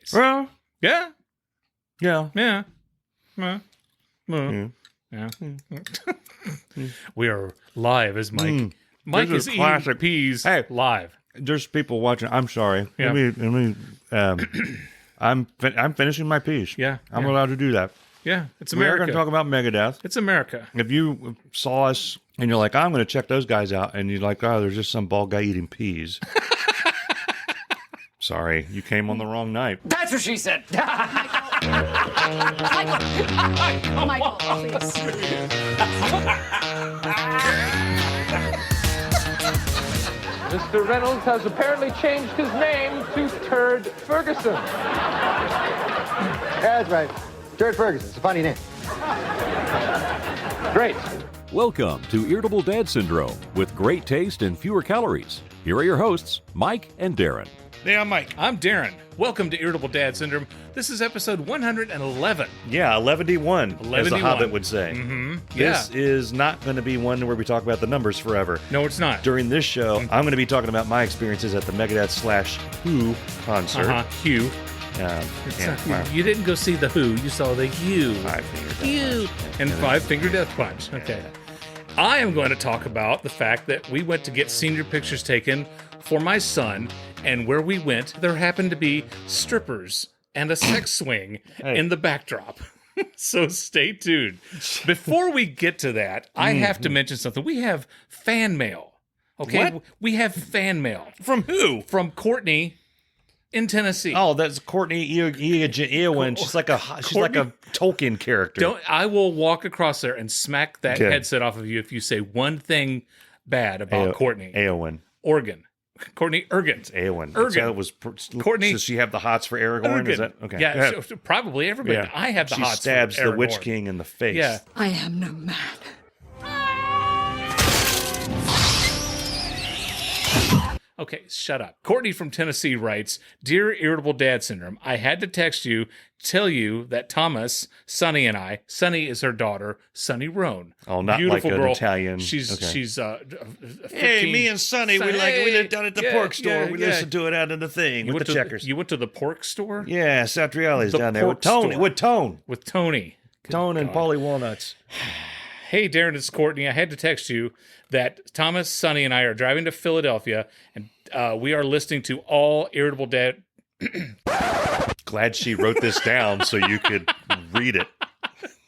days. Well, Yeah. yeah. Yeah. Yeah. Yeah. We are live as Mike. Mike This is is eating classic. peas Hey. live. There's people watching. I'm sorry. Yeah. Let me I'm finishing my piece. Yeah, I'm yeah. allowed to do that. Yeah, it's We are America. going to talk about Megadeath. It's America. If you saw us and you're like, I'm going to check those guys out, and you're like, oh, there's just some bald guy eating peas. Sorry, you came on the wrong night. That's what she said. Michael, please. Mr. Reynolds has apparently changed his name to Turd Ferguson. Yeah, that's right. Turd Ferguson. It's a funny name. Great. Welcome to Irritable Dad Syndrome with great taste and fewer calories. Here are your hosts, Mike and Darren. Yeah, Mike. I'm Darren. Welcome to Irritable Dad Syndrome. This is episode 111. Yeah, 11D1, as the 11D1. Hobbit would say. Mm-hmm. This is not going to be one where we talk about the numbers forever. No, it's not. During this show, I'm going to be talking about my experiences at the Megadeath / Who concert. Hugh. It's You didn't go see the Who. You saw the Hugh. Five-Finger And Five Finger Death Punch. Okay. I am going to talk about the fact that we went to get senior pictures taken for my son, and where we went, there happened to be strippers and a sex swing in the backdrop. So stay tuned. Before we get to that, I have to mention something. We have fan mail. Okay? What? We have fan mail. From who? From Courtney in Tennessee. Oh, that's Courtney Eowyn. She's like a Tolkien character. I will walk across there and smack that Okay. headset off of you if you say one thing bad about Courtney. Eowyn. Oregon. Courtney Ergen. Eowyn. Ergen. That was Courtney- Does she have the hots for Aragorn? Ergen. Is that okay? Yeah, so probably everybody. Yeah. I have the She hots stabs for the Witch Aragorn. King in the face. Yeah. I am no man. Okay, shut up. Courtney from Tennessee writes, Dear Irritable Dad Syndrome, I had to text you, tell you that Thomas, Sonny, and I, Sonny is her daughter, Sonny Roan. Oh, not Beautiful like an girl. Italian. She's Okay. she's Hey, 15. me and Sonny, we lived down at the pork store. We listened to it out in the thing with the checkers. You went to the pork store? Yeah, Satriali's The down there with pork Tony. store. With Tone. With Tony. Tone and Polly Walnuts. Hey, Darren, it's Courtney. I had to text you that Thomas, Sonny, and I are driving to Philadelphia, and we are listening to all Irritable Dad. Glad she wrote this down so you could read it.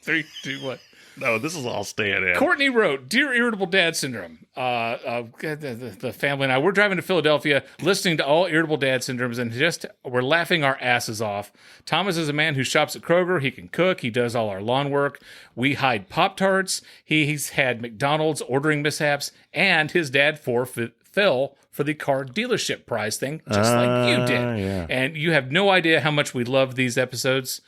3, 2, 1. No, this is all staying in. Courtney wrote, Dear Irritable Dad Syndrome, the family and I, we're driving to Philadelphia, listening to all Irritable Dad Syndromes, and we're laughing our asses off. Thomas is a man who shops at Kroger. He can cook. He does all our lawn work. We hide Pop-Tarts. He's had McDonald's ordering mishaps, and his dad fell for the car dealership prize thing, just like you did. Yeah. And you have no idea how much we love these episodes.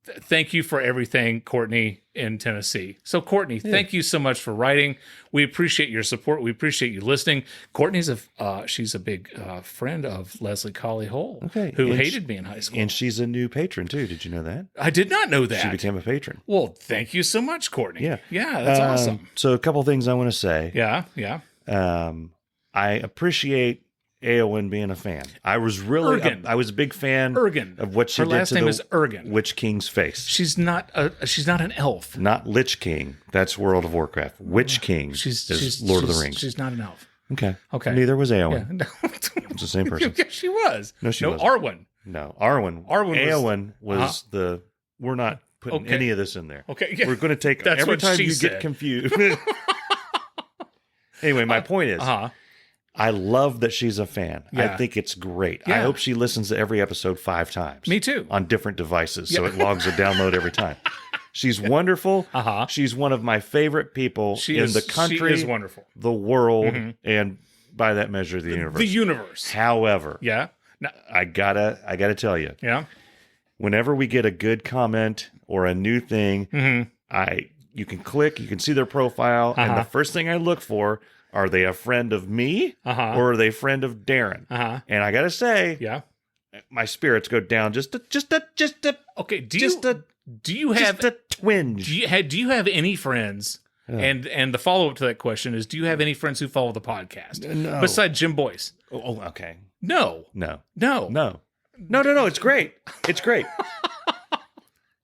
Thank you for everything, Courtney in Tennessee. So, Courtney, thank you so much for writing. We appreciate your support. We appreciate you listening. Courtney's she's a big friend of Leslie Colley Hole, who And hated me in high school. And she's a new patron, too. Did you know that? I did not know that. She became a patron. Well, thank you so much, Courtney. Yeah. Yeah, that's awesome. So a couple things I want to say. Yeah. I appreciate Eowyn being a fan. I was really, Ergen. I was a big fan Ergen. of what she Her did last to name the is Ergen. Witch King's face. She's not an elf. Not Lich King. That's World of Warcraft. Witch King is Lord of the Rings. She's not an elf. Okay. Okay. Neither was Yeah. Eowyn. No. It's the same person. Yeah, she was. No, she wasn't. Arwen. No, Arwen. Arwen was- Eowyn was the. We're not putting Okay. any of this in there. Okay. Yeah. We're going to take That's every what time she you said. get confused. Anyway, my point is, I love that she's a fan. Yeah. I think it's great. Yeah. I hope she listens to every episode 5 times. Me too. On different devices, so it logs a download every time. She's wonderful. She's one of my favorite people in the country. She is wonderful. The world, and by that measure, the universe. The universe. However, Yeah. No, I gotta tell you, yeah. whenever we get a good comment or a new thing, you can click, you can see their profile, and the first thing I look for, are they a friend of me or are they a friend of Darren? And I gotta say, Yeah. my spirits go down just a Okay. Do you have just a twinge. do you have any friends? And the follow up to that question is: do you have any friends who follow the podcast No. besides Jim Boyce? Oh, okay. No. No. No. It's great. It's great.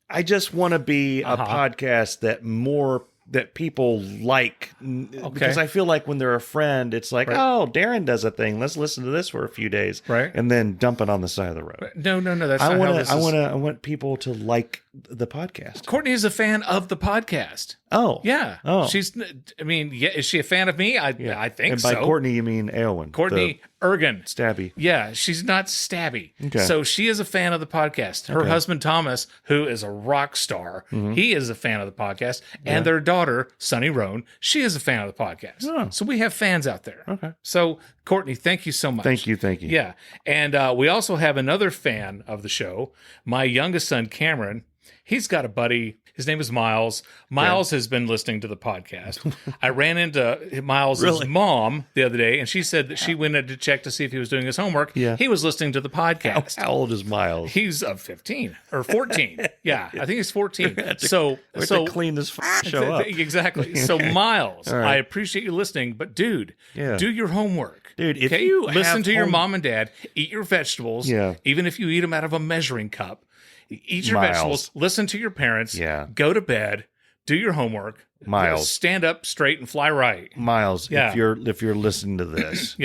I just want to be a podcast that people like, because I feel like when they're a friend, it's like, oh, Darren does a thing. Let's listen to this for a few days, right? And then dump it on the side of the road. No. That's not how this is. I want people to like the podcast. Courtney is a fan of the podcast. Oh, yeah. Oh, she's. I mean, yeah. Is she a fan of me? I think and so. by Courtney, you mean Eowyn, Courtney Ergen. Stabby. Yeah, she's not stabby. Okay. So she is a fan of the podcast. Her husband Thomas, who is a rock star, he is a fan of the podcast, and their daughter Sunny Roan, she is a fan of the podcast. Oh. So we have fans out there. Okay. So Courtney, thank you so much. Thank you. Yeah, and we also have another fan of the show, my youngest son Cameron. He's got a buddy. His name is Miles. Miles has been listening to the podcast. I ran into Miles' mom the other day, and she said that she went in to check to see if he was doing his homework. Yeah. He was listening to the podcast. How old is Miles? He's 15 or 14. Yeah, I think he's 14. We have So to clean this show up. Exactly. So Miles, I appreciate you listening, but dude, do your homework. Dude, if okay? you listen have to your mom and dad, eat your vegetables, even if you eat them out of a measuring cup. Eat your vegetables, listen to your parents, go to bed, do your homework, Miles, stand up straight and fly right. Miles, if you're listening to this,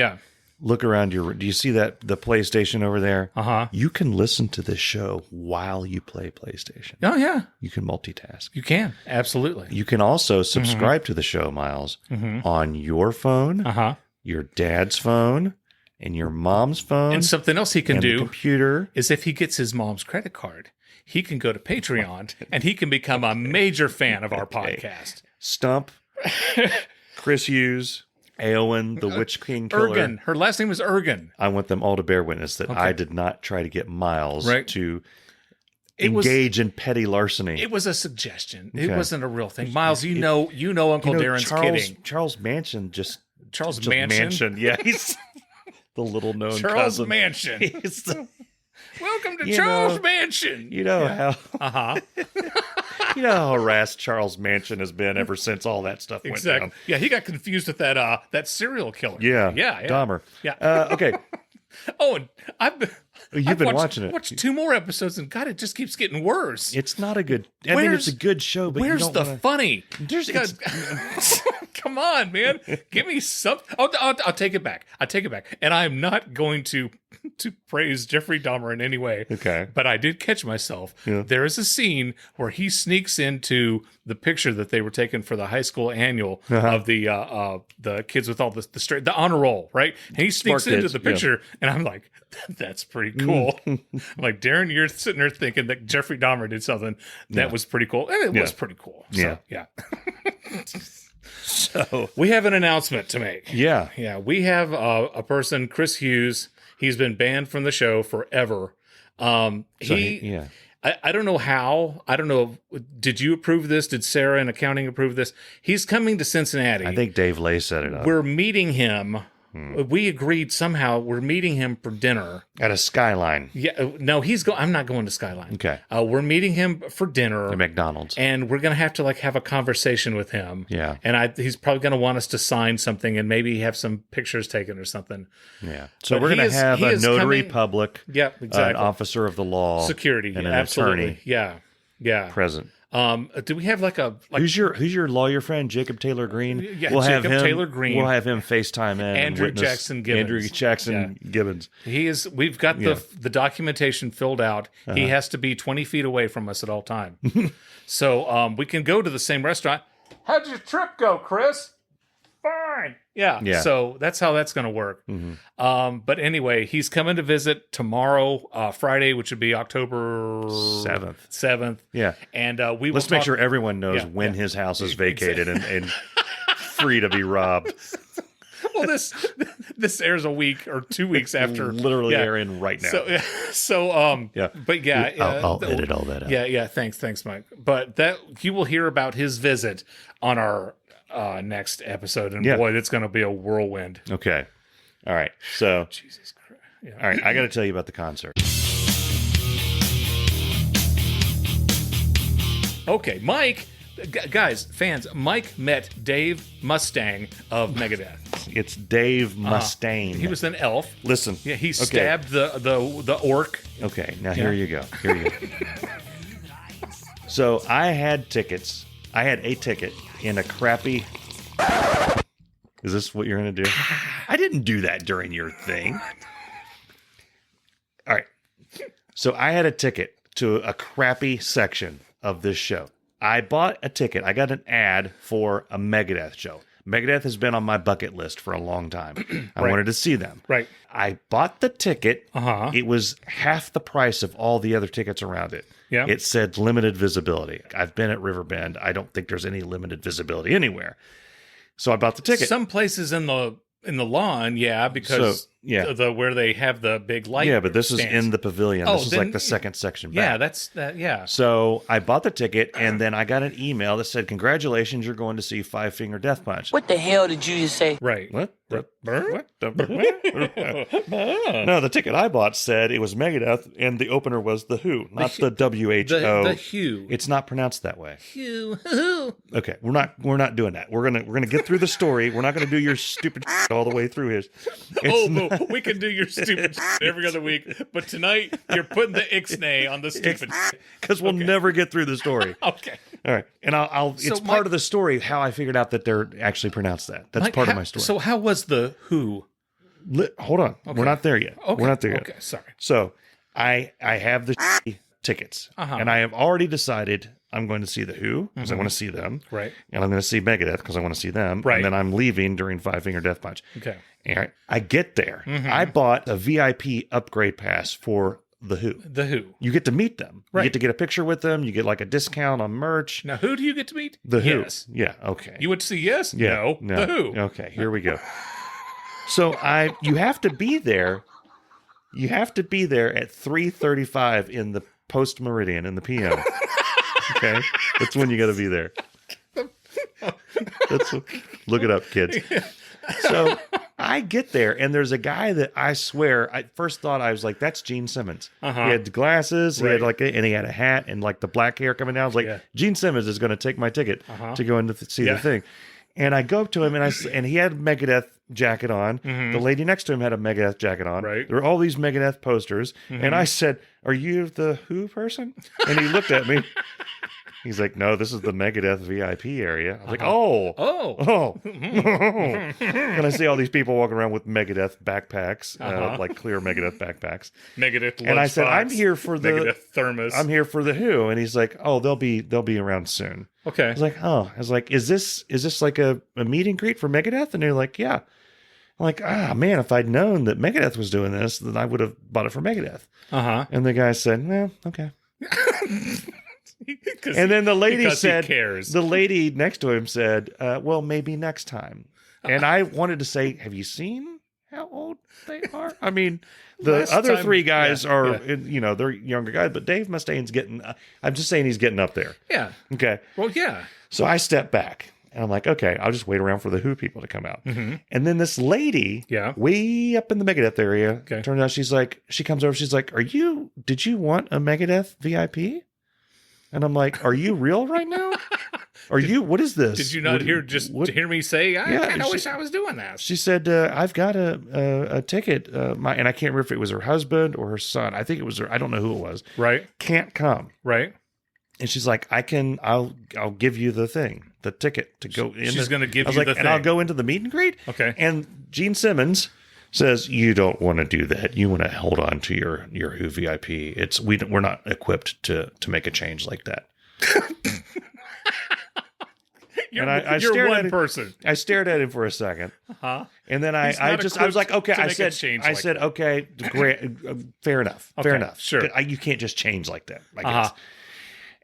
look around do you see the PlayStation over there? You can listen to this show while you play PlayStation. Oh yeah. You can multitask. You can. Absolutely. You can also subscribe to the show, Miles, on your phone, your dad's phone, and your mom's phone. And something else he can do the computer is if he gets his mom's credit card, he can go to Patreon and he can become a major fan of our podcast. Stump, Chris Hughes, Eowyn, the Witch King Killer. Ergen. Her last name was Ergen. I want them all to bear witness that I did not try to get Miles to engage in petty larceny. It was a suggestion. It wasn't a real thing. Miles, you know Uncle Darren's kidding. Charles Manson Charles Manson? Yeah, he's the little known Charles cousin. Manson. He's Welcome to Charles Manson. You know how you know how harassed Charles Manson has been ever since all that stuff went down. Yeah, he got confused with that serial killer. Yeah. Dahmer. Yeah. Okay. Oh, and I've been watching it. Watched 2 more episodes, and God, it just keeps getting worse. It's not a good. I mean, it's a good show, but where's you don't the funny? Come on, man, give me some. I'll take it back. I take it back, and I'm not going to praise Jeffrey Dahmer in any way. Okay, but I did catch myself. Yeah. There is a scene where he sneaks into the picture that they were taking for the high school annual of the kids with all the honor roll, right? And he sneaks into the picture, and I'm like, that's pretty cool. I'm like, Darren, you're sitting there thinking that Jeffrey Dahmer did something that was pretty cool, and it was pretty cool. So, yeah. So we have an announcement to make. Yeah. We have a person, Chris Hughes. He's been banned from the show forever. I don't know how. I don't know. Did you approve this? Did Sarah in accounting approve this? He's coming to Cincinnati. I think Dave Lay set it up. We're meeting him. We agreed somehow we're meeting him for dinner at a Skyline. Yeah, no, I'm not going to Skyline. Okay, we're meeting him for dinner at McDonald's, and we're gonna have to have a conversation with him. Yeah, and he's probably gonna want us to sign something and maybe have some pictures taken or something. Yeah, so we're gonna have a notary public. Yeah, exactly. An officer of the law, security, and an absolutely. attorney. Yeah, present. Do we have who's your lawyer friend? Jacob Taylor Green. Yeah, Taylor Green. We'll have him FaceTime in Andrew Jackson Gibbons. We've got the documentation filled out. He has to be 20 feet away from us at all time. So we can go to the same restaurant. How'd your trip go, Chris? Fine. Yeah. So that's how that's going to work. Mm-hmm. But anyway, he's coming to visit tomorrow, Friday, which would be October 7th. Yeah. And let's make sure everyone knows when his house is vacated and free to be robbed. Well, this airs a week or 2 weeks after. Literally airing right now. But I'll edit all that out. Yeah. Thanks, Mike. But you will hear about his visit on our next episode, and boy, that's going to be a whirlwind. Okay. All right. So, Jesus Christ. Yeah. All right. I got to tell you about the concert. Okay, Mike. Guys, fans, Mike met Dave Mustaine of Megadeath. It's Dave Mustaine. He was an elf. Listen. Yeah, he stabbed the orc. Okay, now here you go. Here you go. So I had tickets. I had a ticket in a crappy... Is this what you're going to do? I didn't do that during your thing. All right. So I had a ticket to a crappy section of this show. I bought a ticket. I got an ad for a Megadeath show. Megadeth has been on my bucket list for a long time. I wanted to see them. Right. I bought the ticket. It was half the price of all the other tickets around it. Yeah. It said limited visibility. I've been at Riverbend. I don't think there's any limited visibility anywhere. So I bought the ticket. Some places in the lawn, yeah, because where they have the big light. Yeah, but this stands. is in the pavilion. This is like the second section back. Yeah, that's that. Yeah. So I bought the ticket, and then I got an email that said, "Congratulations, you're going to see Five Finger Death Punch." What the hell did you just say? Right. What? No, the ticket I bought said it was Megadeth, and the opener was the Who, not the WHO. The Who. It's not pronounced that way. Who. Okay, we're not doing that. We're gonna get through the story. We're not gonna do your stupid all the way through his. But we can do your stupid every other week, but tonight you're putting the ixnay on the stupid because we'll never get through the story. Okay. All right, and I'll it's part of the story how I figured out that they're actually pronounced that. That's part of my story. So how was the Who? Hold on, we're not there yet. Okay. We're not there yet. Okay, sorry. So I have the tickets, and I have already decided I'm going to see the Who because I want to see them, right? And I'm going to see Megadeth because I want to see them, right? And then I'm leaving during Five Finger Death Punch. Okay. And I get there. I bought a VIP upgrade pass for the Who. The Who. You get to meet them. Right. You get to get a picture with them. You get like a discount on merch. Now, who do you get to meet? The Who. Yes. Yeah. Okay. You went to see Yes? Yeah. No. The Who. Okay. Here we go. So you have to be there. You have to be there at 3:35 in the post meridian in the PM. Okay, that's when you got to be there. Look it up, kids. So I get there, and there's a guy that I swear, I first thought I was like, that's Gene Simmons. He had glasses, he had and he had a hat and like the black hair coming down. I was like, Gene Simmons is going to take my ticket to go in to see the thing. And I go up to him, and he had a Megadeth jacket on. The lady next to him had a Megadeth jacket on. Right. There were all these Megadeth posters. And I said, "Are you the Who person?" And he looked at me. He's like, "No, this is the Megadeth VIP area." I was like, oh. And I see all these people walking around with Megadeth backpacks, like clear Megadeth backpacks. Megadeth. And I said, "I'm here for the Megadeth thermos. I'm here for the Who." And he's like, "Oh, they'll be around soon." Okay. I was like, "Oh," I was like, "Is this like a meet and greet for Megadeth?" And they're like, "Yeah." I'm like, man, if I'd known that Megadeth was doing this, then I would have bought it for Megadeth. And the guy said, "No, okay." And then the lady said, the lady next to him said, "Well, maybe next time." And I wanted to say, have you seen how old they are? I mean, the other three guys are, they're younger guys, but Dave Mustaine's getting, I'm just saying he's getting up there. Yeah. Okay. Well, yeah. So I step back. And I'm like, okay, I'll just wait around for the Who people to come out. And then this lady, way up in the Megadeth area, turns out she comes over, she's like, did you want a Megadeth VIP? And I'm like, are you real right now? What is this? Did you not hear me say, I kind of wish I was doing that? She said, I've got a ticket, and I can't remember if it was her husband or her son. I think it was her, I don't know who it was. Right. Can't come. Right. And she's like, I'll give you the ticket to go in. She's going to give you the thing. And I'll go into the meet and greet. Okay. And Gene Simmons says, you don't want to do that. You want to hold on to your Who VIP. We're not equipped to make a change like that. You're one person. I stared at him for a second. And then I was like, okay. I said, okay, great, fair enough. Okay, fair enough. Sure. You can't just change like that, I guess.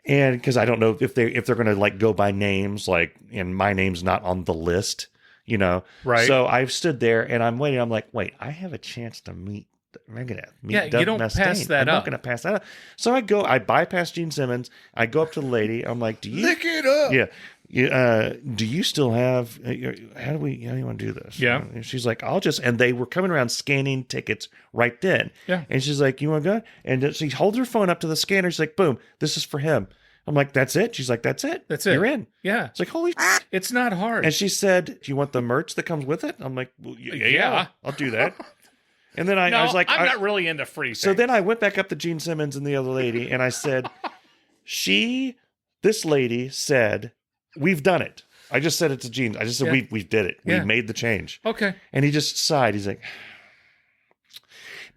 And because I don't know if they're going to like go by names, like, and my name's not on the list, Right. So I've stood there and I'm waiting. I'm like, wait, I have a chance to meet Megadeth. You don't pass that I'm not going to pass that up. So I bypass Gene Simmons. I go up to the lady. I'm like, do you lick it up? Yeah. Do you still have? How do you want to do this? Yeah. And she's like, and they were coming around scanning tickets right then. Yeah. And she's like, you want to go? And she holds her phone up to the scanner. She's like, boom, this is for him. I'm like, that's it? She's like, that's it. That's it. You're in. Yeah. It's like, holy shit. It's not hard. And she said, do you want the merch that comes with it? I'm like, well, yeah, I'll do that. And then I was like, I'm not really into free things. So then I went back up to Gene Simmons and the other lady, and I said, this lady said, we've done it. I just said it to Gene. I just said, we did it. We made the change. Okay. And he just sighed. He's like,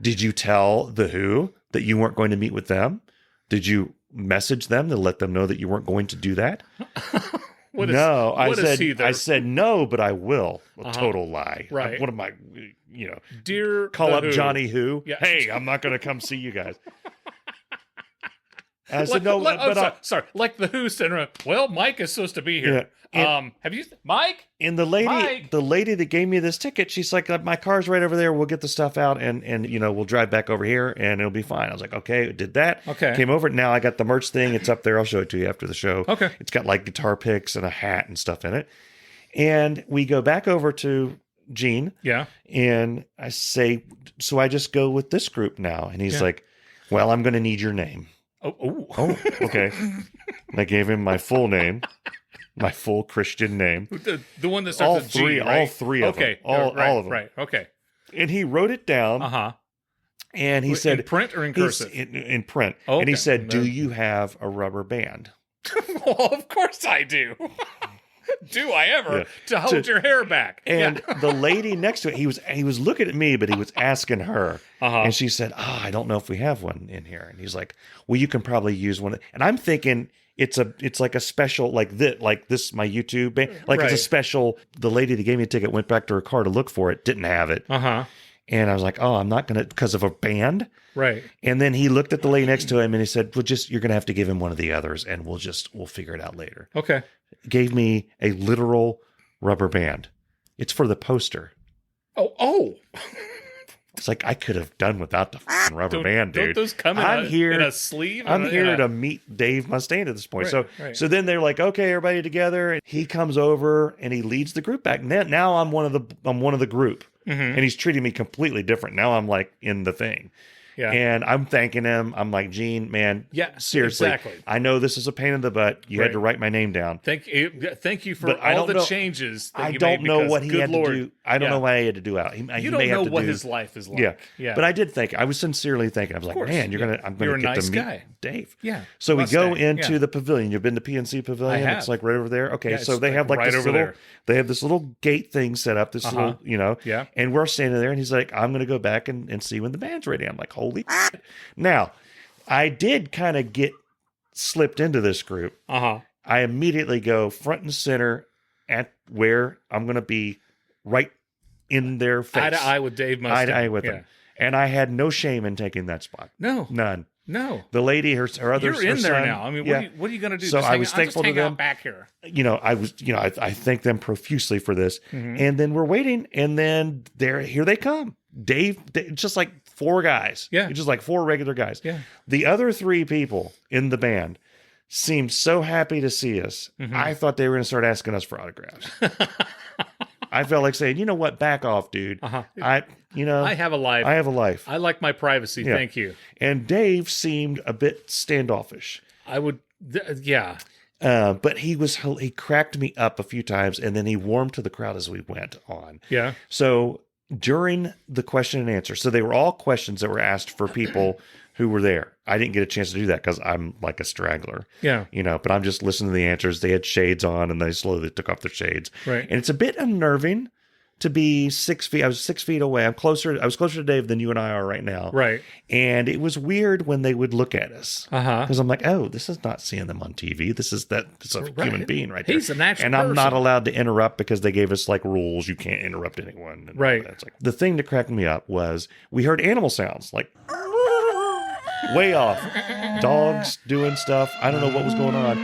did you tell the Who that you weren't going to meet with them? Did you message them to let them know that you weren't going to do that? I said no, but I will. A total lie. Right. What am I, Dear call the up Who. Johnny Who? Yeah. Hey, I'm not going to come see you guys. And I Like, said, no, sorry. Like the Who syndrome. Well, Mike is supposed to be here. Yeah. Have you, Mike? And the lady that gave me this ticket, she's like, my car's right over there. We'll get the stuff out and we'll drive back over here and it'll be fine. I was like, okay, did that. Okay. Came over. Now I got the merch thing. It's up there. I'll show it to you after the show. Okay. It's got like guitar picks and a hat and stuff in it. And we go back over to Gene. Yeah. And I say, so I just go with this group now. And he's like, well, I'm going to need your name. Oh, okay. And I gave him my full name. My full Christian name. The one that starts with G, right? All three of them. All of them. Right, okay. And he wrote it down. Uh-huh. And he said... In print or in cursive? In print. Oh, and he okay. said, do you have a rubber band? Well, of course I do. Do I ever? To hold your hair back. And the lady next to it, he was looking at me, but he was asking her. And she said, I don't know if we have one in here. And he's like, well, you can probably use one. And I'm thinking... It's like a special like this my YouTube band. It's a special. The lady that gave me a ticket went back to her car to look for it, didn't have it. And I was like, oh, I'm not gonna because of a band. Right. And then he looked at the lady next to him and he said, well, you're gonna have to give him one of the others and we'll figure it out later. Okay. Gave me a literal rubber band. It's for the poster. Oh. It's like I could have done without the rubber band, dude. Don't those come in a sleeve? I'm here to meet Dave Mustaine at this point. Right. So then they're like, okay, everybody together. And he comes over and he leads the group back. Now I'm one of the group, and he's treating me completely different. Now I'm like in the thing. Yeah. And I'm thanking him. I'm like, Gene, man, seriously. Exactly. I know this is a pain in the butt. You had to write my name down. Thank you for all the changes that you made. I don't know what he had to do. I don't know what he had to do out. You don't know what his life is like. Yeah. But I did think. I was sincerely thinking. I was like, man, I'm going to get to meet Dave. Yeah. So we go into the pavilion. You've been to PNC Pavilion? I have. It's like right over there. Okay. So they have like this little. They have this little gate thing set up. This little, Yeah. And we're standing there, and he's like, I'm going to go back and see when the band's ready. I'm like, holy. Now, I did kind of get slipped into this group. I immediately go front and center at where I'm going to be right in their face. Eye to eye with Dave Mustaine. Eye to eye with him. And I had no shame in taking that spot. No. None. No. The lady, her other You're in her there son, now. I mean, what are you going to do? So I was thankful to them. Back here. I thank them profusely for this. And then we're waiting, and then here they come. Dave, just like 4 guys. Yeah. Just like 4 regular guys. Yeah. The other 3 people in the band seemed so happy to see us. I thought they were going to start asking us for autographs. I felt like saying, you know what? Back off, dude. I have a life. I have a life. I like my privacy. Yeah. Thank you. And Dave seemed a bit standoffish. I would, yeah. But he cracked me up a few times, and then he warmed to the crowd as we went on. Yeah. So during the question and answer, so they were all questions that were asked for people who were there. I didn't get a chance to do that because I'm like a straggler. Yeah. But I'm just listening to the answers. They had shades on, and they slowly took off their shades. Right. And it's a bit unnerving to be 6 feet. I was 6 feet away. I was closer to Dave than you and I are right now. Right. And it was weird when they would look at us. Because I'm like, oh, this is not seeing them on TV. This is a human being right there. He's an actual And I'm not allowed to interrupt because they gave us like rules. You can't interrupt anyone. Right. It's like, the thing that cracked me up was we heard animal sounds like way off. Dogs doing stuff. I don't know what was going on.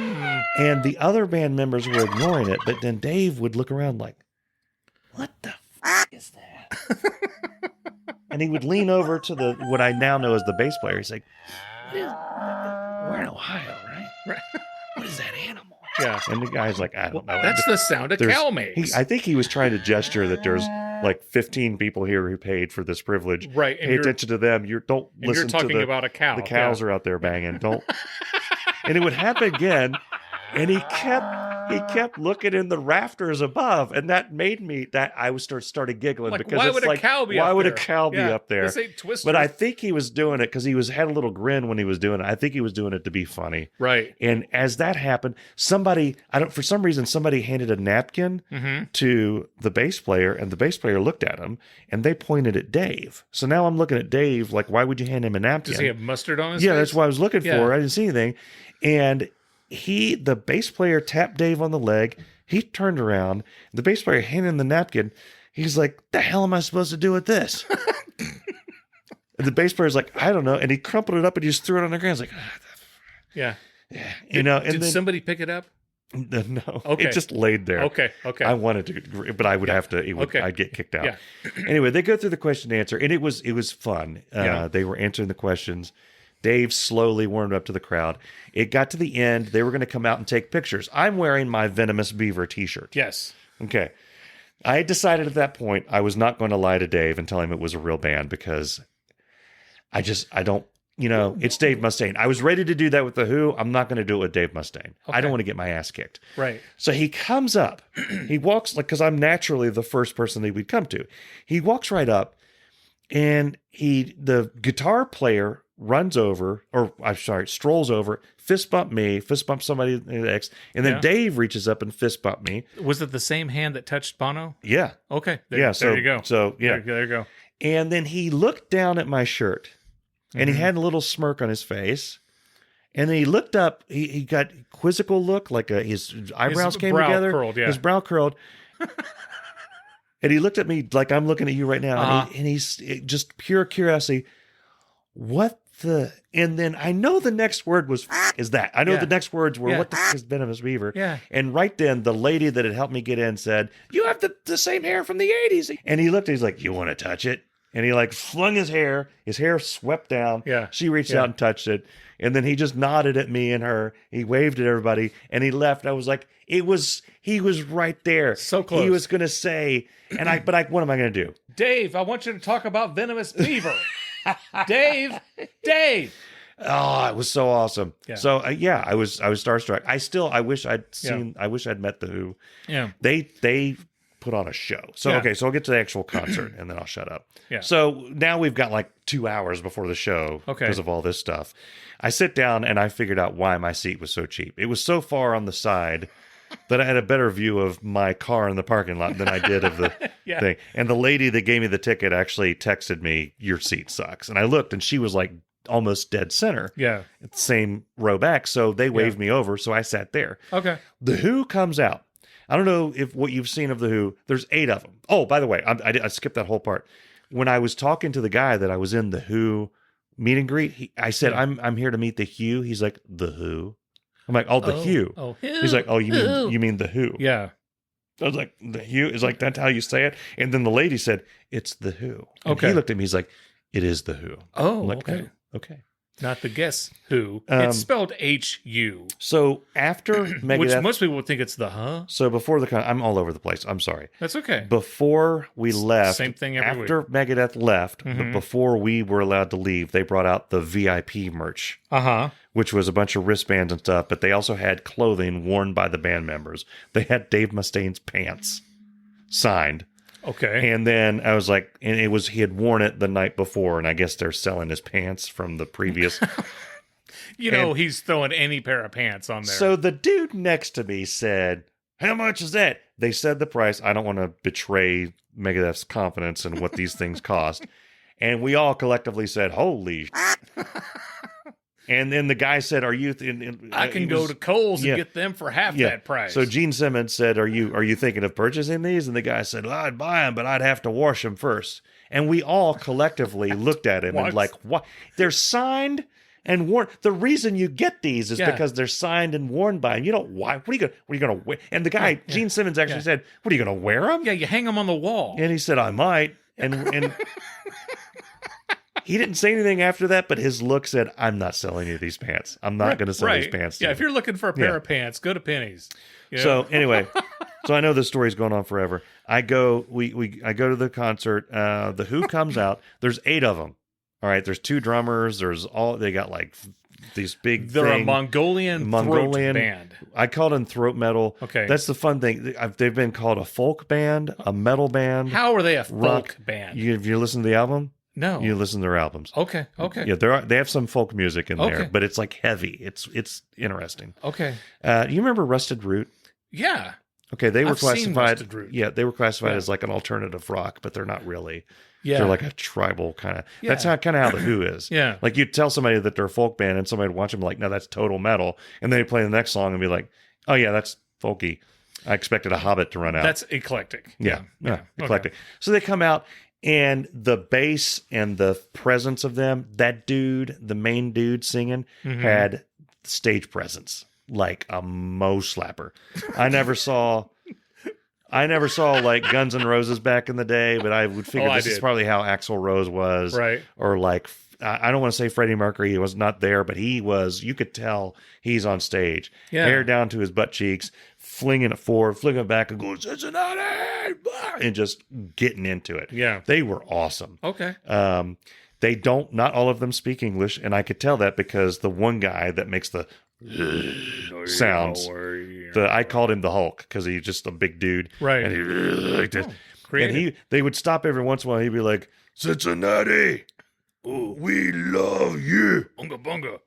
And the other band members were ignoring it. But then Dave would look around like, what the is that? And he would lean over to what I now know as the bass player. He's like, we're in Ohio, right? What is that animal? Yeah. And the guy's like, I don't know. That's the sound a cow makes. I think he was trying to gesture that there's like 15 people here who paid for this privilege. Right. Pay attention to them. Don't listen to you're talking about a cow. The cows are out there banging. Don't. and it would happen again. And he kept looking in the rafters above, and that made me started giggling because why it's would a like, cow be why up would there? a cow be up there? This ain't Twister. But I think he was doing it because had a little grin when he was doing it. I think he was doing it to be funny. Right. And as that happened, for some reason, somebody handed a napkin to the bass player, and the bass player looked at him, and they pointed at Dave. So now I'm looking at Dave, like, why would you hand him a napkin? Does he have mustard on his Yeah, face? that's what I was looking Yeah. for. I didn't see anything. And the bass player tapped Dave on the leg. He turned around. The bass player handed him the napkin. He's like, the hell am I supposed to do with this? And the bass player's like, I don't know. And he crumpled it up and he just threw it on the ground. He's like, Yeah. you know. And Did then, somebody pick it up? no, Okay. it just laid there. Okay. I wanted to, but I would have to. Okay. I'd get kicked out. Yeah. Anyway, they go through the question and answer, and it was fun. Yeah. They were answering the questions. Dave slowly warmed up to the crowd. It got to the end. They were going to come out and take pictures. I'm wearing my Venomous Beaver t-shirt. Yes. Okay. I had decided at that point I was not going to lie to Dave and tell him it was a real band because I don't, it's Dave Mustaine. I was ready to do that with The Who. I'm not going to do it with Dave Mustaine. I don't want to get my ass kicked. Right. So he comes up. He walks, like, because I'm naturally the first person that we'd come to. He walks right up, and the guitar player runs over, strolls over, fist bump me, fist bump somebody next, and then Yeah. Dave reaches up and fist bump me. Was it the same hand that touched Bono? Yeah. Okay. Yeah. There you go. So, yeah. There you go. And then he looked down at my shirt, and he had a little smirk on his face. And then he looked up. He got quizzical look, like his eyebrows came brow together. curled, yeah. His brow curled. And he looked at me like I'm looking at you right now. Uh-huh. And he's just pure curiosity. What the? And then I know the next word was is that. I know Yeah. the next words were, Yeah. what the is Venomous Beaver? Yeah. And right then, the lady that had helped me get in said, you have the same hair from the 80s. And he looked, he's like, you want to touch it? And he like flung his hair swept down. Yeah. She reached Yeah. out and touched it. And then he just nodded at me and her. He waved at everybody and he left. I was like, he was right there. So close. He was going to say, but what am I going to do? Dave, I want you to talk about Venomous Beaver. Dave. Oh, it was so awesome. Yeah. So I was starstruck. I wish I'd met the Who. Yeah. They put on a show. So, Yeah. okay, so I'll get to the actual concert and then I'll shut up. Yeah. So now we've got like 2 hours before the show Okay. because of all this stuff. I sit down and I figured out why my seat was so cheap. It was so far on the side that I had a better view of my car in the parking lot than I did of the Yeah. thing. And the lady that gave me the ticket actually texted me, your seat sucks. And I looked and she was like almost dead center. Yeah. Same row back. So they waved me over. So I sat there. Okay. The Who comes out. I don't know if what you've seen of The Who. There's 8 of them. Oh, by the way, I skipped that whole part. When I was talking to the guy that I was in the Who meet and greet, I said, Yeah. I'm here to meet the Hugh. He's like, the Who? I'm like, oh, the Hugh. Oh, He's like, oh, you mean the Who? Yeah. I was like, the Hugh? Is like, that's how you say it? And then the lady said, it's the Who. And Okay. he looked at me, he's like, it is the Who. Oh, I'm like, okay. "Oh, okay. Not the Guess Who. Um, It's spelled H-U, So after which Megadeath, most people would think it's the huh. so before I'm all over the place. I'm sorry. That's okay. Before we left, same thing every after Megadeth left, but Mhm. before we were allowed to leave, they brought out the VIP merch, Uh-huh. which was a bunch of wristbands and stuff, but they also had clothing worn by the band members. They had Dave Mustaine's pants signed. Okay. And then I was like, and he had worn it the night before, and I guess they're selling his pants from the previous. He's throwing any pair of pants on there. So the dude next to me said, how much is that? They said the price. I don't want to betray Megadeth's confidence in what these things cost. And we all collectively said, holy And then the guy said, are you... I can go to Kohl's and get them for half that price. So Gene Simmons said, are you thinking of purchasing these? And the guy said, well, I'd buy them, but I'd have to wash them first. And we all collectively looked at him and like, what? They're signed and worn. The reason you get these is because they're signed and worn by him. You don't, why? What are you going to wear? And the guy, Gene Simmons actually said, what are you going to wear them? Yeah, you hang them on the wall. And he said, I might. And he didn't say anything after that, but his look said, I'm not selling you these pants. I'm not going to sell these pants to Yeah, you. if you're looking for a pair of pants, go to Penny's. You know? So anyway, so I know this story's going on forever. I go to the concert. The Who comes out. There's 8 of them. All right, there's 2 drummers. They got like these big. They're a Mongolian throat band. I call them throat metal. Okay, that's the fun thing. They've been called a folk band, a metal band. How are they a folk rock band? If you listen to the album, no, you listen to their albums. Okay. Yeah, they have some folk music in there, but it's like heavy. It's interesting. Okay. You remember Rusted Root? Yeah. Okay, they were I've seen classified. Rusted Root. Yeah, they were classified as like an alternative rock, but they're not really. Yeah. They're like a tribal kind of. Yeah. That's kind of how the Who is. Yeah. Like you'd tell somebody that they're a folk band, and somebody would watch them like, no, that's total metal, and then they play the next song and be like, oh yeah, that's folky. I expected a Hobbit to run out. That's eclectic. Yeah, eclectic. Okay. So they come out, and the bass and the presence of them, that dude, the main dude singing, had stage presence like a Mo slapper. I never saw like Guns N' Roses back in the day, but I would figure this is probably how Axl Rose was. Right. Or like, I don't want to say Freddie Mercury. He was not there, but he was, you could tell he's on stage. Yeah. Hair down to his butt cheeks, flinging it forward, flinging it back, and going, Cincinnati! And just getting into it. Yeah. They were awesome. Okay. Not all of them speak English, and I could tell that because the one guy that makes the sounds, I called him the Hulk because he's just a big dude. Right. And he like this. Creative. And they would stop every once in a while. He'd be like, Cincinnati, we love you. Bunga bunga.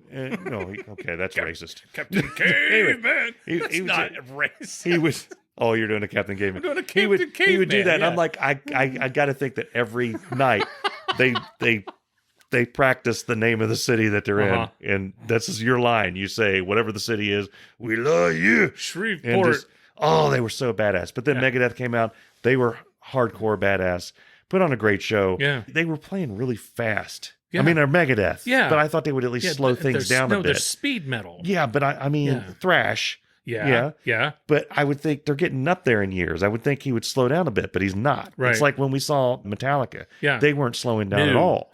Okay, that's racist. Captain Caveman. Anyway, That's not racist. He was. Oh, you're doing a Captain Caveman. I'm doing a Captain Caveman. He would do that, and yeah. I'm like, I got to think that every night they practice the name of the city that they're in, and that's your line. You say whatever the city is, we love you, Shreveport. They were so badass. But then Megadeth came out. They were hardcore badass. Put on a great show. Yeah, they were playing really fast. Yeah. I mean, they're Megadeth. Yeah, but I thought they would at least slow things down a bit. They're speed metal. Yeah, but I mean thrash. Yeah. But I would think they're getting up there in years. I would think he would slow down a bit, but he's not. Right. It's like when we saw Metallica. Yeah. They weren't slowing down at all.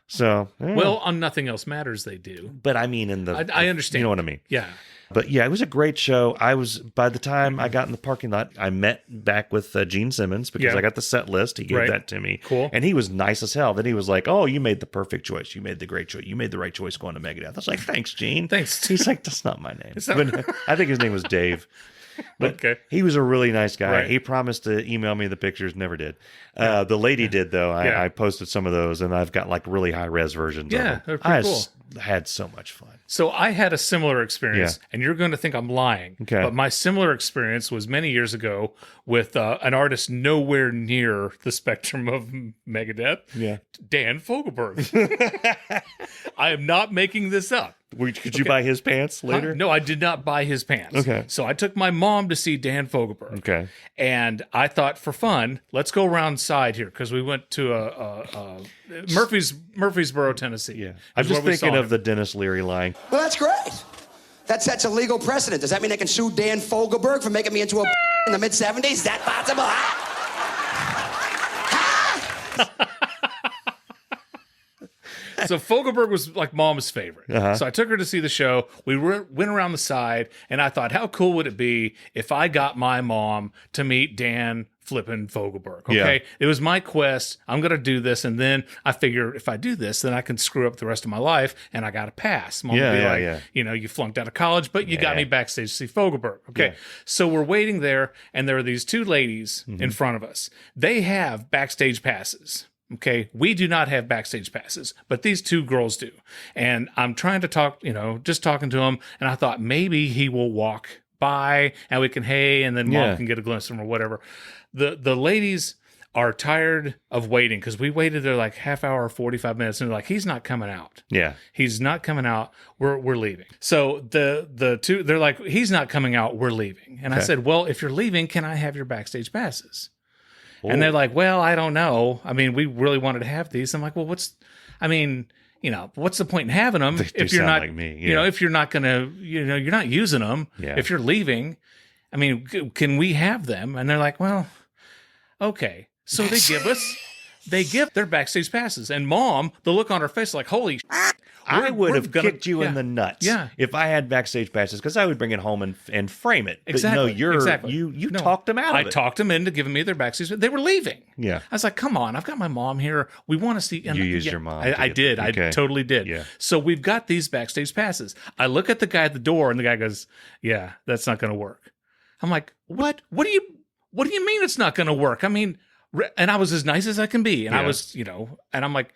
So, well, on Nothing Else Matters, they do. But I mean, I understand. You know what I mean? Yeah. But yeah, it was a great show. By the time I got in the parking lot, I met back with Gene Simmons because I got the set list. He gave that to me. Cool. And he was nice as hell. Then he was like, oh, you made the perfect choice. You made the great choice. You made the right choice going to Megadeth. I was like, thanks, Gene. Thanks. He's like, that's not my name. But I think his name was Dave. But he was a really nice guy. Right. He promised to email me the pictures, never did. The lady did, though. I posted some of those, and I've got like really high-res versions of them. They're pretty cool. Had so much fun. So I had a similar experience, and you're going to think I'm lying. Okay. But my similar experience was many years ago with an artist nowhere near the spectrum of Megadeth. Yeah. Dan Fogelberg. I am not making this up. Could you buy his pants later? No, I did not buy his pants. Okay. So I took my mom to see Dan Fogelberg. Okay. And I thought, for fun, let's go around side here because we went to Murfreesboro, Tennessee. Yeah. I'm just thinking of the Dennis Leary line. Well, that's great. That sets a legal precedent. Does that mean I can sue Dan Fogelberg for making me into a in the mid-70s? Is that possible? So Fogelberg was like mom's favorite. So I took her to see the show. We went around the side, and I thought, how cool would it be if I got my mom to meet Dan flipping Fogelberg? Okay. Yeah. It was my quest. I'm going to do this. And then I figure if I do this, then I can screw up the rest of my life, and I got to pass. Mom would be like, you flunked out of college, but you got me backstage to see Fogelberg. Okay. Yeah. So we're waiting there, and there are these two ladies in front of us. They have backstage passes. Okay, we do not have backstage passes, but these two girls do. And I'm trying to talk, just talking to him, and I thought maybe he will walk by and we can, and then mom can get a glimpse of him or whatever. The ladies are tired of waiting because we waited there like half hour, 45 minutes, and they're like, he's not coming out. Yeah. He's not coming out. We're leaving. So the two, they're like, he's not coming out. We're leaving. And I said, well, if you're leaving, can I have your backstage passes? And they're like, well, I don't know. I mean, we really wanted to have these. I'm like, well, what's the point in having them if you're not, like me. Yeah. If you're not going to, you're not using them. Yeah. If you're leaving, I mean, can we have them? And they're like, well, okay. So they give us they give their backstage passes. And Mom, the look on her face, like, holy shit. I would have kicked you in the nuts Yeah. if I had backstage passes, because I would bring it home and frame it. But Exactly. no, you talked them out of it. I talked them into giving me their backstage. They were leaving. Yeah. I was like, come on, I've got my mom here. We want to see. And You used your mom. I did. Okay. I totally did. Yeah. So we've got these backstage passes. I look at the guy at the door, and the guy goes, yeah, that's not going to work. I'm like, what? What do you mean it's not going to work? I mean, and I was as nice as I can be. And I was, and I'm like,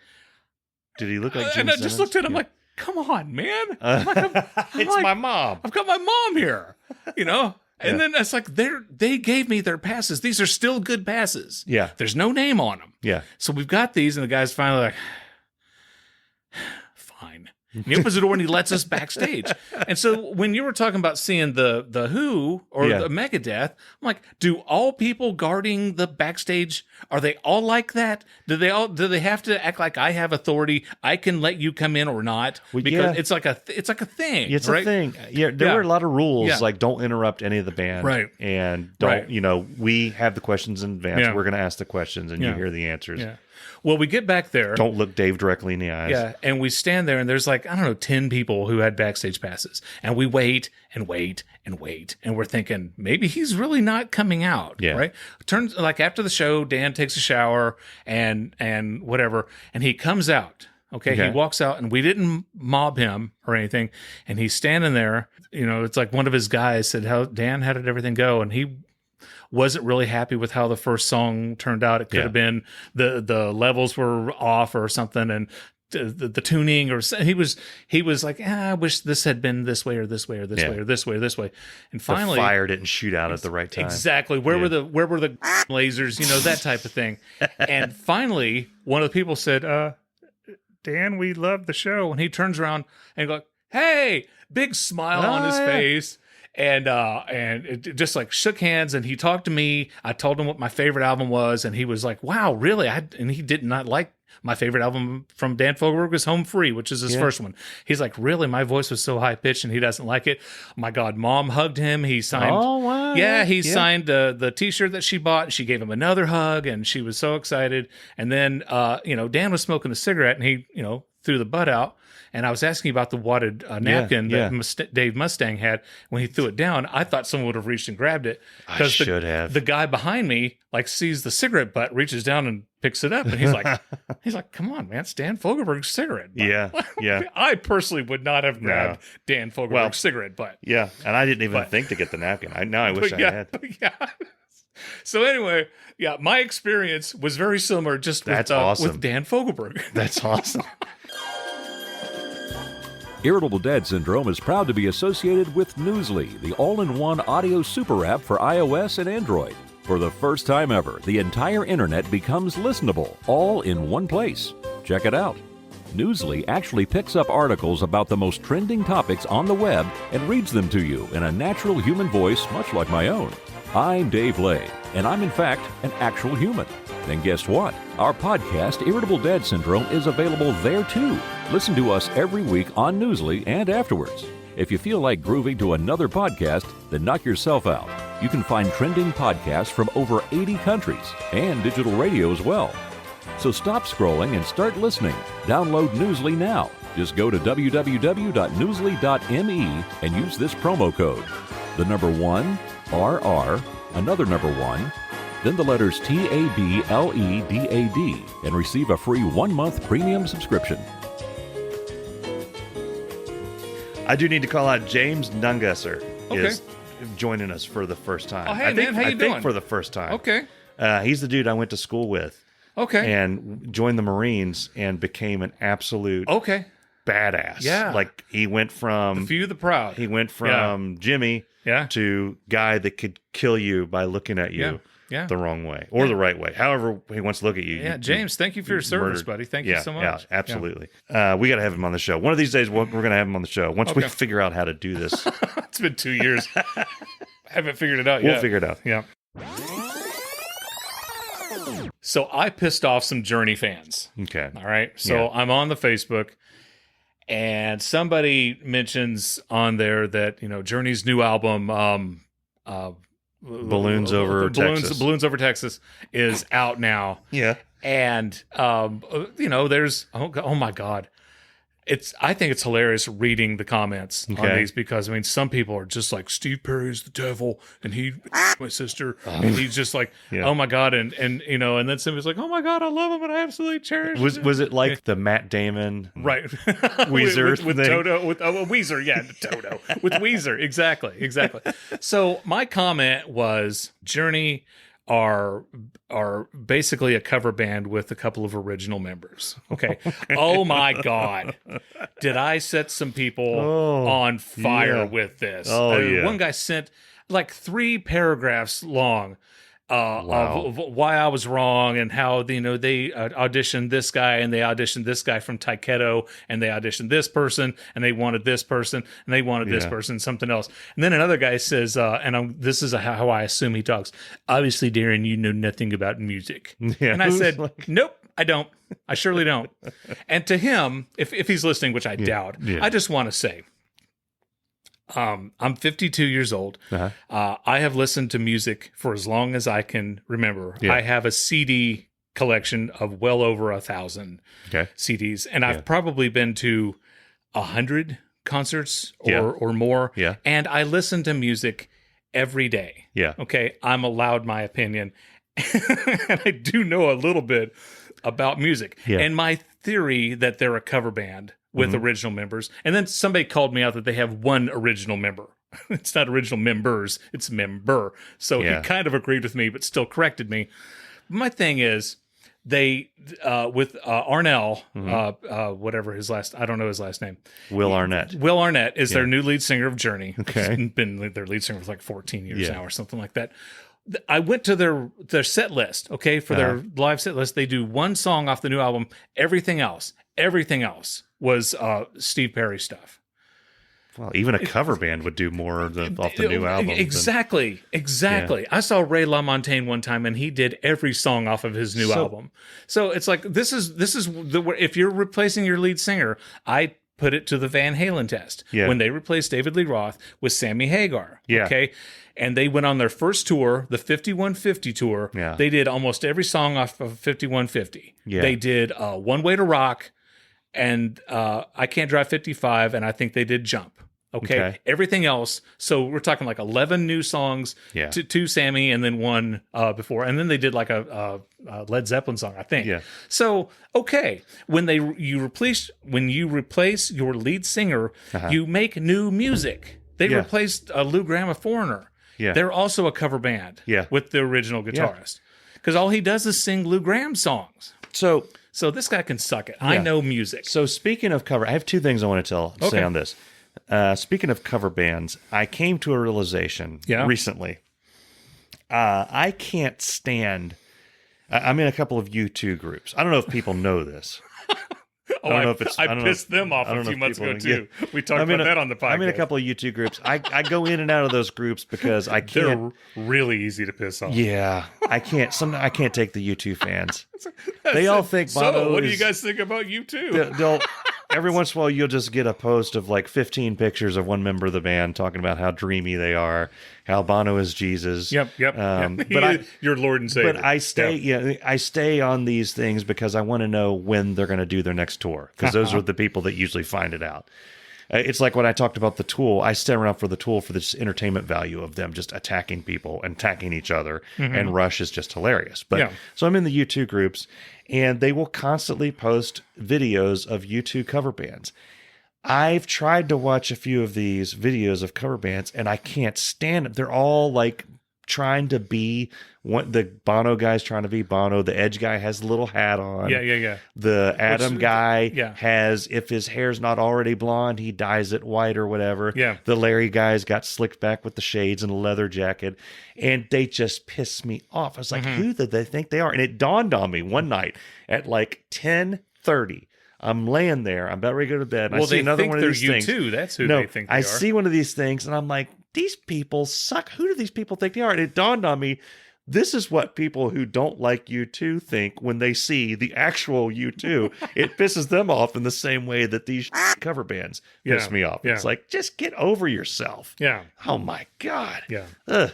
did he look like Jim and I just Simmons? looked at him like, come on, man. It's my mom. I've got my mom here, And then it's like they gave me their passes. These are still good passes. Yeah. There's no name on them. Yeah. So we've got these, and the guy's finally like, fine. And he opens the door and he lets us backstage. And so when you were talking about seeing the Who or the Megadeath, I'm like, do all people guarding the backstage, are they all like that? Do they have to act like I have authority? I can let you come in or not? Because it's like a thing. It's right? a thing. Yeah, there were a lot of rules, like don't interrupt any of the band. Right. And don't, we have the questions in advance. Yeah. We're going to ask the questions and you hear the answers. Yeah. Well, we get back there. Don't look Dave directly in the eyes. Yeah, and we stand there, and there's 10 people who had backstage passes. And we wait and wait and wait. And we're thinking, maybe he's really not coming out. Yeah. Right? Turns after the show, Dan takes a shower and whatever, and he comes out. Okay, he walks out, and we didn't mob him or anything. And he's standing there. It's like one of his guys said, how did everything go? And he wasn't really happy with how the first song turned out. It could have been the levels were off or something, and the tuning, or he was like, I wish this had been this way or this way or this way or this way or this way. And finally, the fire didn't shoot out at the right time. Exactly. Where were the lasers? That type of thing. And finally, one of the people said, Dan, we love the show. And he turns around and goes, hey, big smile on his face. And it just shook hands, and he talked to me. I told him what my favorite album was, and he was like, wow, really? And he did not like my favorite album from Dan Fogelberg was Home Free, which is his first one. He's like, really? My voice was so high pitched and he doesn't like it. My God, Mom hugged him. He signed. Oh, wow. He signed the t-shirt that she bought. She gave him another hug, and she was so excited. And then, Dan was smoking a cigarette, and he, threw the butt out. And I was asking about the wadded napkin that Dave Mustaine had. When he threw it down, I thought someone would have reached and grabbed it. I should have. The guy behind me sees the cigarette butt, reaches down and picks it up, and he's like, "Come on, man, it's Dan Fogelberg's cigarette butt." Yeah. I personally would not have grabbed Dan Fogelberg's cigarette butt. Yeah, and I didn't even think to get the napkin. I wish I had. Yeah. So anyway, my experience was very similar, just with Dan Fogelberg. That's awesome. Irritable Dad Syndrome is proud to be associated with Newsly, the all-in-one audio super app for iOS and Android. For the first time ever, the entire internet becomes listenable, all in one place. Check it out. Newsly actually picks up articles about the most trending topics on the web and reads them to you in a natural human voice, much like my own. I'm Dave Lay, and I'm in fact an actual human. And guess what? Our podcast, Irritable Dad Syndrome, is available there too. Listen to us every week on Newsly and afterwards. If you feel like grooving to another podcast, then knock yourself out. You can find trending podcasts from over 80 countries and digital radio as well. So stop scrolling and start listening. Download Newsly now. Just go to www.newsly.me and use this promo code. The number 1, RR, another number 1, then the letters TABLEDAD, and receive a free 1-month premium subscription. I do need to call out James Nungesser is joining us for the first time. Oh, hey, man, how you doing? I think for the first time. Okay. He's the dude I went to school with. Okay. And joined the Marines and became an absolute badass. Yeah. He went from... The few, the proud. He went from Jimmy to guy that could kill you by looking at you the wrong way or the right way. However he wants to look at you. Yeah, James, thank you for your service, buddy. Thank you so much. Yeah, absolutely. We got to have him on the show. One of these days, we're going to have him on the show. Once we figure out how to do this. It's been 2 years. Haven't figured it out yet. We'll figure it out. Yeah. So I pissed off some Journey fans. Okay. All right. So I'm on the Facebook, and somebody mentions on there that, Journey's new album, Balloons Over Texas is out now. Yeah. And there's oh my god. I think it's hilarious reading the comments on these because some people are just like Steve Perry's the devil and he my sister and he's just like oh my god and then somebody's like oh my god I love him and I absolutely cherish him. Was it like the Matt Damon right Weezer with Toto with Weezer Toto with Weezer exactly so my comment was Journey are basically a cover band with a couple of original members. Okay. Oh my God. Did I set some people on fire with this? One guy sent like 3 paragraphs long of why I was wrong and how they auditioned this guy and they auditioned this guy from Taiketo and they auditioned this person and they wanted this person and they wanted this person, something else. And then another guy says, this is how I assume he talks. Obviously, Darren, you know nothing about music. Yeah, and I said, nope, I don't. I surely don't. And to him, if he's listening, which I doubt, I just want to say, I'm 52 years old. I have listened to music for as long as I can remember. I have a CD collection of well over 1,000 CDs, and I've probably been to 100 concerts or more. And I listen to music every day. Okay, I'm allowed my opinion, and I do know a little bit about music. And my theory that they're a cover band with original members. And then somebody called me out that they have one original member. It's not original members, it's member. So he kind of agreed with me, but still corrected me. My thing is, they, with Arnell, whatever his last, I don't know his last name. Will Arnett. Will Arnett is their new lead singer of Journey. Okay. He's been their lead singer for like 14 years now or something like that. I went to their set list, for their live set list. They do one song off the new album. Everything else was Steve Perry stuff. Well, even a cover band would do more off the new album. Exactly. I saw Ray LaMontagne one time, and he did every song off of his new album. So it's like this is if you're replacing your lead singer, I put it to the Van Halen test when they replaced David Lee Roth with Sammy Hagar. Okay. And they went on their first tour, the 5150 tour. They did almost every song off of 5150. They did One Way to Rock and I Can't Drive 55, and I think they did Jump. Okay. Everything else, so we're talking like 11 new songs to Sammy and then one before. And then they did like a Led Zeppelin song, I think. So, when you replace your lead singer, you make new music. They replaced Lou Gramm, a Foreigner. They're also a cover band with the original guitarist. Because all he does is sing Lou Gramm songs. So this guy can suck it. I know music. So speaking of cover, I have 2 things I want to say on this. Speaking of cover bands, I came to a realization recently. I can't stand... I'm in a couple of U2 groups. I don't know if people know this. I don't know if it's... I pissed them off a few months ago, too. We talked about that on the podcast. I'm in a couple of YouTube groups. I go in and out of those groups because I can't... They're really easy to piss off. Yeah. I can't take the U2 fans. They all think Bono So, what do you guys think about U2? They'll every once in a while, you'll just get a post of like 15 pictures of one member of the band talking about how dreamy they are, how Bono is Jesus. Yep. But your Lord and Savior. But I stay on these things because I want to know when they're going to do their next tour, because those are the people that usually find it out. It's like when I talked about the Tool, I stay around for the Tool for this entertainment value of them just attacking people and attacking each other. And Rush is just hilarious. But so I'm in the U2 groups, and they will constantly post videos of U2 cover bands. I've tried to watch a few of these videos of cover bands, and I can't stand it. They're all like trying to be what the Bono guy's trying to be Bono. The Edge guy has a little hat on. Yeah. The Adam guy has, if his hair's not already blonde, he dyes it white or whatever. Yeah. The Larry guy's got slicked back with the shades and a leather jacket. And they just piss me off. I was like, who do they think they are? And it dawned on me one night at like 10:30. I'm laying there. I'm about ready to go to bed. And I see another one of these things. U2. That's who they think they are. I see one of these things, and I'm like, these people suck. Who do these people think they are? And it dawned on me, this is what people who don't like U2 think when they see the actual U2. It pisses them off in the same way that these cover bands piss me off. It's like, just get over yourself. Yeah. Oh, my God. Yeah. Ugh.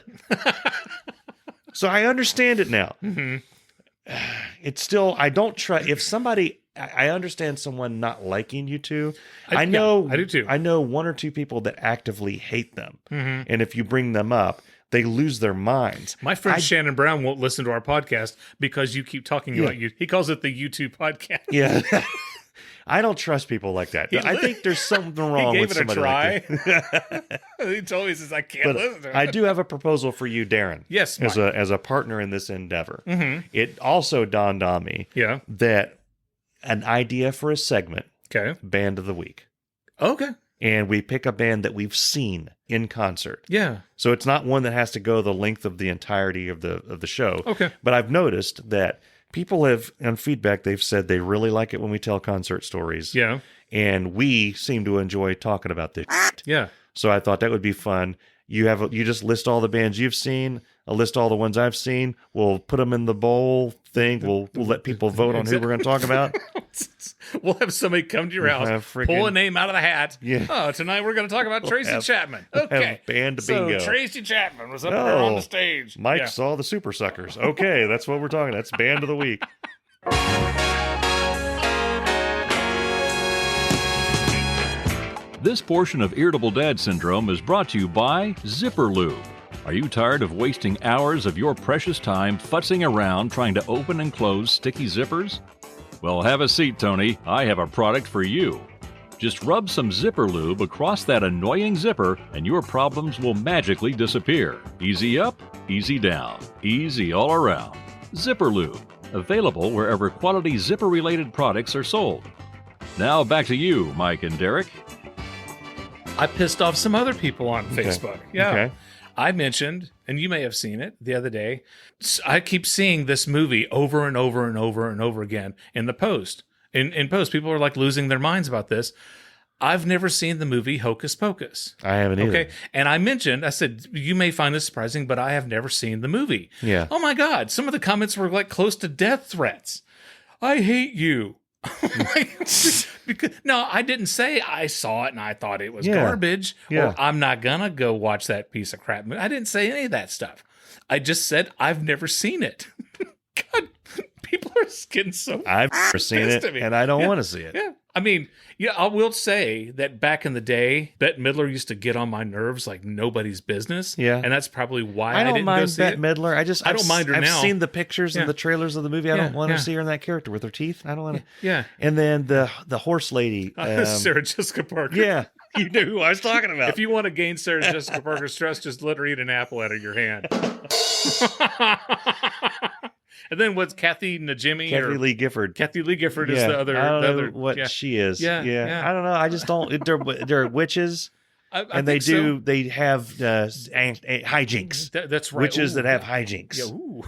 So I understand it now. it's still, I don't trust, if somebody, I understand someone not liking U2. I know, I do too. I know one or two people that actively hate them. And if you bring them up, they lose their minds. My friend Shannon Brown won't listen to our podcast because you keep talking about you. He calls it the U2 podcast. Yeah. I don't trust people like that. I think there's something wrong with somebody like that. He told me, he says, I can't listen to it. I do have a proposal for you, Darren. Yes, as a partner in this endeavor. It also dawned on me that an idea for a segment, Band of the Week. Okay. And we pick a band that we've seen in concert. Yeah. So it's not one that has to go the length of the entirety of the show. Okay. But I've noticed that people have, on feedback, they've said they really like it when we tell concert stories. Yeah. And we seem to enjoy talking about this shit. Yeah. So I thought that would be fun. You just list all the bands you've seen. I'll list all the ones I've seen. We'll put them in the bowl thing. We'll let people vote on who we're going to talk about. We'll have somebody come to your house, pull a name out of the hat. Yeah. Oh, tonight we're going to talk about Tracy Chapman. Okay. Band bingo. So Tracy Chapman was up there on the stage. Mike saw the Super Suckers. Okay, that's what we're talking. That's Band of the Week. This portion of Irritable Dad Syndrome is brought to you by Zipper Lube. Are you tired of wasting hours of your precious time futzing around trying to open and close sticky zippers? Well, have a seat, Tony. I have a product for you. Just rub some Zipper Lube across that annoying zipper and your problems will magically disappear. Easy up, easy down, easy all around. Zipper Lube, available wherever quality zipper-related products are sold. Now back to you, Mike and Derek. I pissed off some other people on Facebook. Yeah. Okay. I mentioned, and you may have seen it the other day, I keep seeing this movie over and over and over and over again in the post. In post, people are like losing their minds about this. I've never seen the movie Hocus Pocus. I haven't either. Okay. And I said, you may find this surprising, but I have never seen the movie. Yeah. Oh my God. Some of the comments were like close to death threats. I hate you. No, I didn't say I saw it and I thought it was garbage or I'm not gonna go watch that piece of crap movie. I didn't say any of that stuff. I just said I've never seen it. God, people are getting so I've never seen it and I don't want to see it. Yeah. I mean, I will say that back in the day, Bette Midler used to get on my nerves like nobody's business. Yeah. And that's probably why I don't didn't mind go see Bette it. Midler. I don't mind her now. I've seen the pictures and the trailers of the movie. I don't want to see her in that character with her teeth. I don't want to. Yeah. And then the horse lady. Sarah Jessica Parker. Yeah. You knew who I was talking about. If you want to gain Sarah Jessica Parker's trust, just let her eat an apple out of your hand. And then what's Kathy Najimy? Kathy Lee Gifford. Kathy Lee Gifford is the other. I don't know what she is. Yeah. I don't know. I just don't. They're witches. I they think so. They have hijinks. That's right. Witches that have hijinks. Yeah, ooh.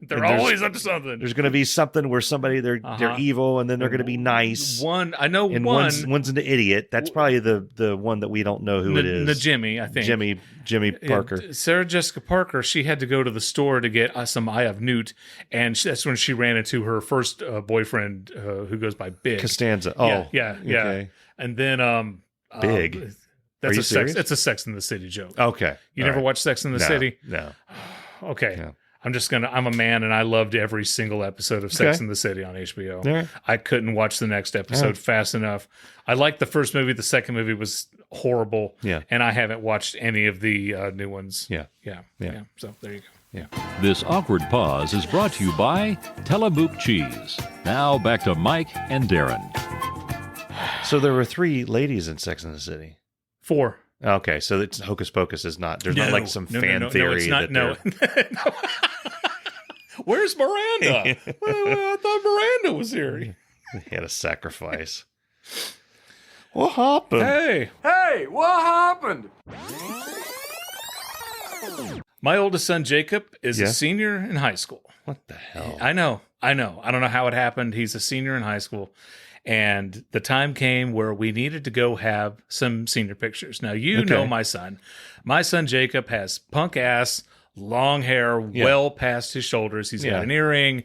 They're always up to something. There's going to be something where they're evil and then they're going to be nice. I know and one. One's an idiot. That's probably the one that we don't know who it is. Najimy, I think. Jimmy Parker. Sarah Jessica Parker. She had to go to the store to get some Eye of Newt, and that's when she ran into her first boyfriend, who goes by Big Costanza. Oh, yeah. Okay. And then Big. That's Are you a serious? It's a Sex in the City joke. Okay. You never watched Sex in the City? No. Okay. No. I'm a man and I loved every single episode of Sex in the City on HBO. Yeah. I couldn't watch the next episode fast enough. I liked the first movie. The second movie was horrible. Yeah. And I haven't watched any of the new ones. Yeah. So there you go. Yeah. This awkward pause is brought to you by Tillamook Cheese. Now back to Mike and Darren. So there were 3 ladies in Sex and the City. 4. Okay, so it's Hocus Pocus is not. There's not like some fan theory. No, it's not. No. Where's Miranda? I thought Miranda was here. He had a sacrifice. What happened? Hey, what happened? My oldest son Jacob is a senior in high school. What the hell? I know. I don't know how it happened. He's a senior in high school. And the time came where we needed to go have some senior pictures. Now, you know my son. My son Jacob has punk ass, long hair, well past his shoulders. He's got an earring.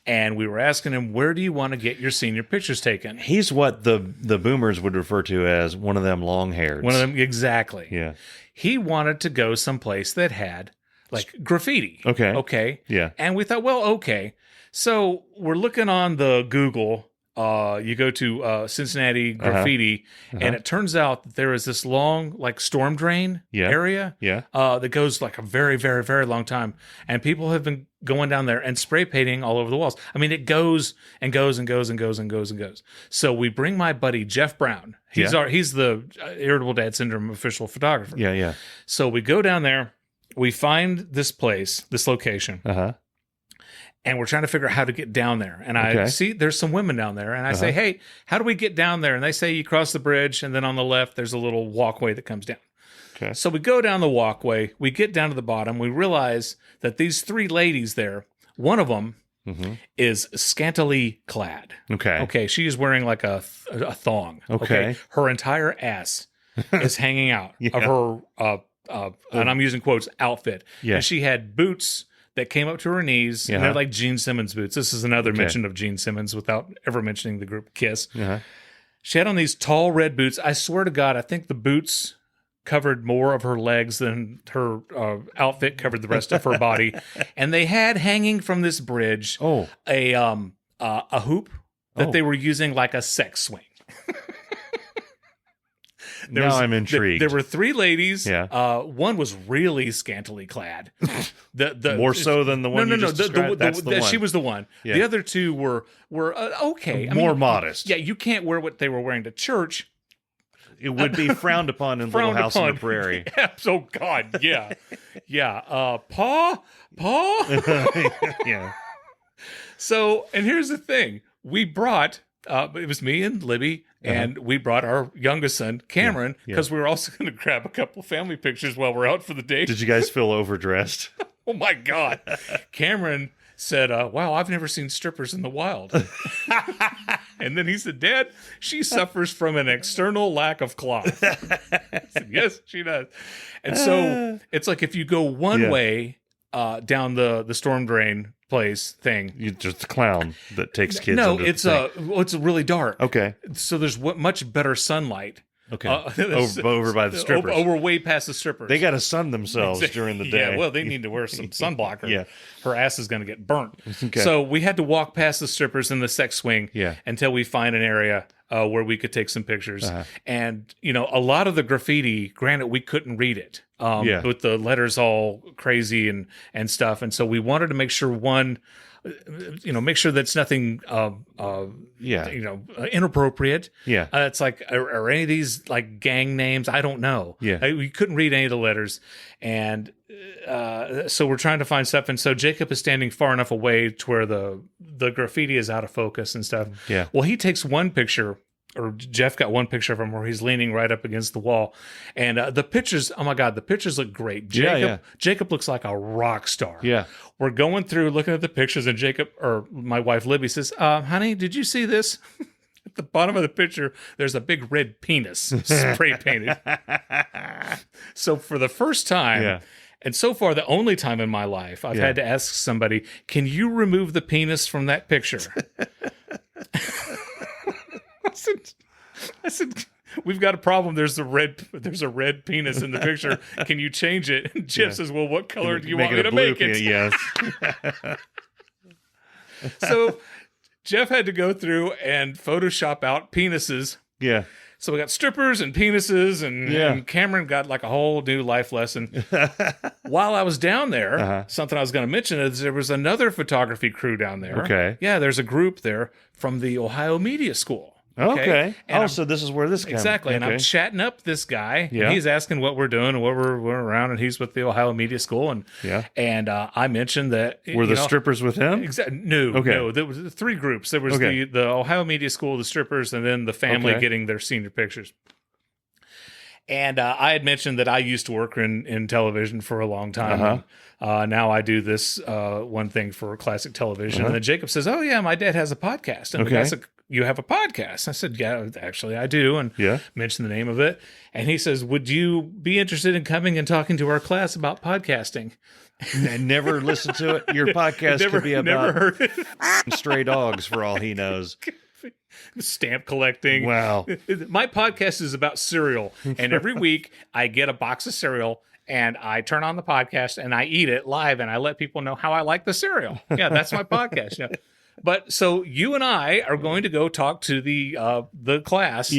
And we were asking him, where do you want to get your senior pictures taken? He's what the boomers would refer to as one of them long-haired. One of them, exactly. Yeah. He wanted to go someplace that had like graffiti. Okay. Okay. Yeah. And we thought, well, okay. So we're looking on the Google. You go to Cincinnati graffiti, and it turns out that there is this long, like, storm drain area that goes like a very, very, very long time. And people have been going down there and spray painting all over the walls. I mean, it goes and goes and goes and goes and goes and goes. So we bring my buddy Jeff Brown. He's the Irritable Dad Syndrome official photographer. Yeah. So we go down there. We find this place, this location. And we're trying to figure out how to get down there. And I see there's some women down there. And I say, hey, how do we get down there? And they say you cross the bridge. And then on the left, there's a little walkway that comes down. Okay. So we go down the walkway. We get down to the bottom. We realize that these three ladies there, one of them is scantily clad. Okay. She is wearing like a thong. Okay. Her entire ass is hanging out of her, and I'm using quotes, outfit. Yeah. And she had boots that came up to her knees, and they're like Gene Simmons boots. This is another mention of Gene Simmons without ever mentioning the group Kiss. She had on these tall red boots. I swear to God, I think the boots covered more of her legs than her outfit covered the rest of her body. And they had hanging from this bridge a hoop that they were using like a sex swing. I'm intrigued. There were three ladies. One was really scantily clad. More so than the one you just described? That's the one. She was the one. The other two were okay. More modest. Yeah, you can't wear what they were wearing to church. It would be frowned upon in Little House on the Prairie. Oh, God, yeah. Pa? Yeah. So, and here's the thing. We brought, it was me and Libby, and we brought our youngest son, Cameron, because we were also going to grab a couple family pictures while we're out for the day. Did you guys feel overdressed? Oh, my God. Cameron said, wow, I've never seen strippers in the wild. And then he said, Dad, she suffers from an external lack of cloth. I said, yes, she does. And so it's like if you go one way down the storm drain place thing. You just a clown that takes kids. No, it's really dark. Okay. So there's much better sunlight. Okay. Over by the strippers. Over way past the strippers. They got to sun themselves during the day. Yeah, well, they need to wear some sunblocker. Yeah. Her ass is going to get burnt. Okay. So we had to walk past the strippers in the sex swing until we find an area where we could take some pictures. And, a lot of the graffiti, granted, we couldn't read it with the letters all crazy and stuff. And so we wanted to make sure make sure that's nothing, inappropriate. Yeah. It's like, are any of these like gang names? I don't know. Yeah. We couldn't read any of the letters. And so we're trying to find stuff. And so Jacob is standing far enough away to where the graffiti is out of focus and stuff. Yeah. Well, he takes one picture, or Jeff got one picture of him where he's leaning right up against the wall. And the pictures, oh my God, the pictures look great. Jacob looks like a rock star. Yeah. We're going through looking at the pictures, and Jacob, or my wife Libby, says, honey, did you see this? At the bottom of the picture, there's a big red penis spray painted. So for the first time, and so far the only time in my life, I've had to ask somebody, can you remove the penis from that picture? I said, we've got a problem. There's a red penis in the picture. Can you change it? And Jeff says, well, what color do you want me to make it? Yes. So Jeff had to go through and Photoshop out penises. Yeah. So we got strippers and penises, and Cameron got like a whole new life lesson. While I was down there, something I was going to mention is there was another photography crew down there. Okay. Yeah, there's a group there from the Ohio Media School. Okay. And so this is where this comes. Exactly. Okay. And I'm chatting up this guy. Yeah. And he's asking what we're doing and what we're around. And he's with the Ohio Media School. And I mentioned that. Were the strippers with him? No. There was three groups. There was the Ohio Media School, the strippers, and then the family getting their senior pictures. And I had mentioned that I used to work in television for a long time. Now I do this one thing for classic television. And then Jacob says, oh, yeah, my dad has a podcast. And the guy said, you have a podcast? I said, yeah, actually I do. And mentioned the name of it. And he says, would you be interested in coming and talking to our class about podcasting? I never listened to it. Your podcast could be about stray dogs for all he knows. Stamp collecting. Wow. My podcast is about cereal, and every week I get a box of cereal and I turn on the podcast and I eat it live and I let people know how I like the cereal. Yeah, that's my podcast. Yeah. But so you and I are going to go talk to the class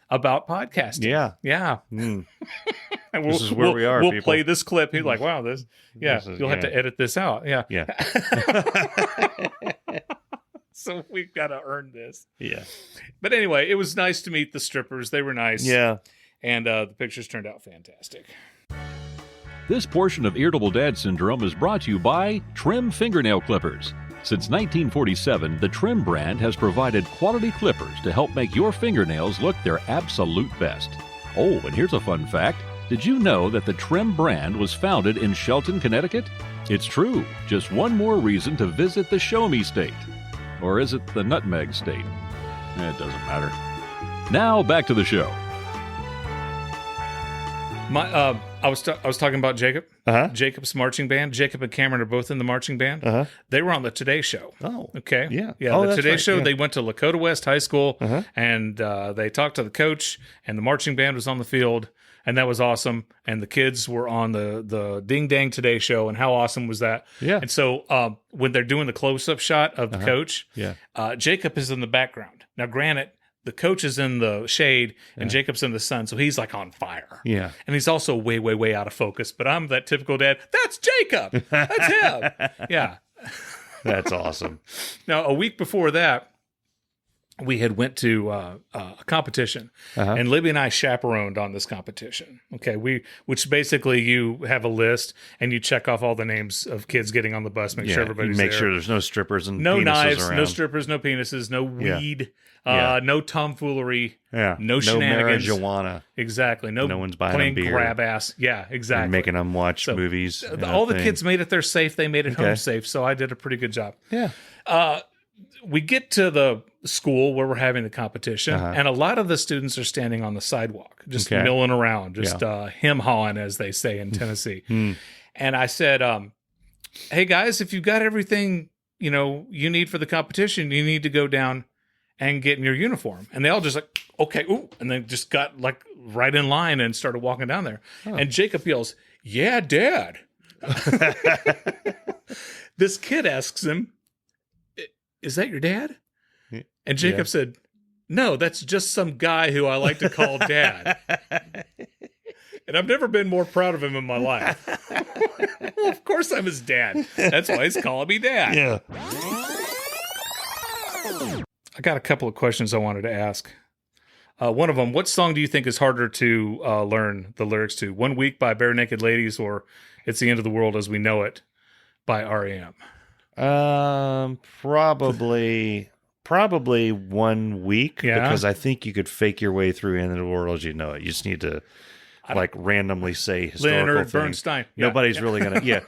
about podcasting. Yeah. Yeah. Mm. And This is where we are, We'll people. play this clip. He's like, wow, this you'll have to edit this out. Yeah. Yeah. So we've got to earn this. Yeah. But anyway, it was nice to meet the strippers. They were nice. Yeah. And the pictures turned out fantastic. This portion of Irritable Dad Syndrome is brought to you by Trim Fingernail Clippers. Since 1947, the Trim brand has provided quality clippers to help make your fingernails look their absolute best. Oh, and here's a fun fact. Did you know that the Trim brand was founded in Shelton, Connecticut? It's true. Just one more reason to visit the Show Me State. Or is it the Nutmeg State? It doesn't matter. Now, back to the show. I was talking about Jacob. Uh-huh. Jacob's marching band. Jacob and Cameron are both in the marching band. Uh-huh. They were on the Today Show. Oh. Okay. Yeah. Yeah. Oh, The that's Today right, Show. yeah. They went to Lakota West High School, Uh-huh. and they talked to the coach, and the marching band was on the field, and that was awesome. And the kids were on the Ding Dang Today Show, and how awesome was that? Yeah. And so when they're doing the close up shot of the coach, Yeah. Jacob is in the background. Now, granted, the coach is in the shade and Jacob's in the sun, so he's like on fire. Yeah. And he's also way, way, way out of focus. But I'm that typical dad. That's Jacob. That's him. Yeah. That's awesome. Now, a week before that, we had went to a competition, and Libby and I chaperoned on this competition. Okay, which basically you have a list and you check off all the names of kids getting on the bus, make sure everybody's make there. sure there's no strippers and No penises knives, around. no strippers, no penises, no weed, Yeah. no tomfoolery, Yeah. no shenanigans. marijuana. Exactly. No one's buying playing them beer. grab ass. Yeah, exactly. And making them watch So, movies. all the kids made it there safe. They made it home safe. So I did a pretty good job. Yeah. We get to the school where we're having the competition, and a lot of the students are standing on the sidewalk, just milling around, just hem-hawing, as they say in Tennessee. And I said, hey, guys, if you've got everything you need for the competition, you need to go down and get in your uniform. And they all just like, okay, ooh, and they just got like right in line and started walking down there. And Jacob yells, yeah, Dad. This kid asks him, is that your dad? And Jacob said, no, that's just some guy who I like to call Dad. And I've never been more proud of him in my life. Well, of course I'm his dad. That's why he's calling me Dad. Yeah. I got a couple of questions I wanted to ask. One of them, what song do you think is harder to learn the lyrics to? One Week by Bare Naked Ladies or It's the End of the World as We Know It by REM? Probably 1 week. Yeah. Because I think you could fake your way through End of the World as you know it. You just need to like randomly say historical Leonard things. Bernstein. Yeah. Nobody's really gonna. Yeah.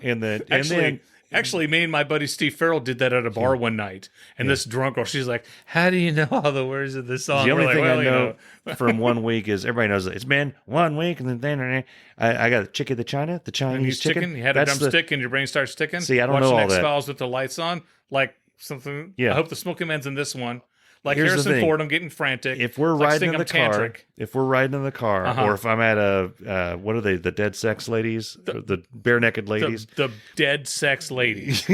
And then Actually, me and my buddy Steve Farrell did that at a bar one night, and this drunk girl, she's like, "How do you know all the words of this song?" the only We're thing like, I know from 1 week is everybody knows it. It's been 1 week, and then I got a chicken the China, the Chinese chicken. You had a drumstick, and your brain starts ticking. See, I don't Watch know all X that. Files with the lights on, like something. Yeah. I hope the Smoking Man's in this one. Like Here's the Harrison thing. Ford, I'm getting frantic. If we're Like riding in singing the car, tantric. or if I'm at a what are they? The dead sex ladies, the bare naked ladies. The dead sex ladies.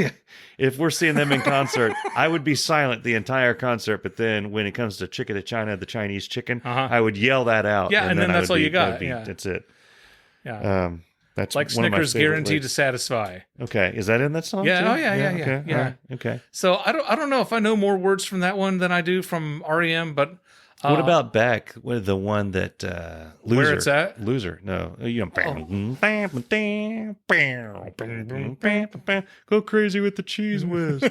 If we're seeing them in concert, I would be silent the entire concert. But then when it comes to Chicken to China, the Chinese chicken, I would yell that out. Yeah, and then I that's would all be- you got, that'd be- yeah. That's it. Yeah. That's Like one of my Snickers favorite guaranteed to lyrics. satisfy. Okay, is that in that song? Yeah, too? oh, yeah. Okay, Yeah. all right, okay. So I don't know if I know more words from that one than I do from REM, but What about Beck? What the one that Loser? Where it's at? Loser. No, go crazy with the cheese whiz.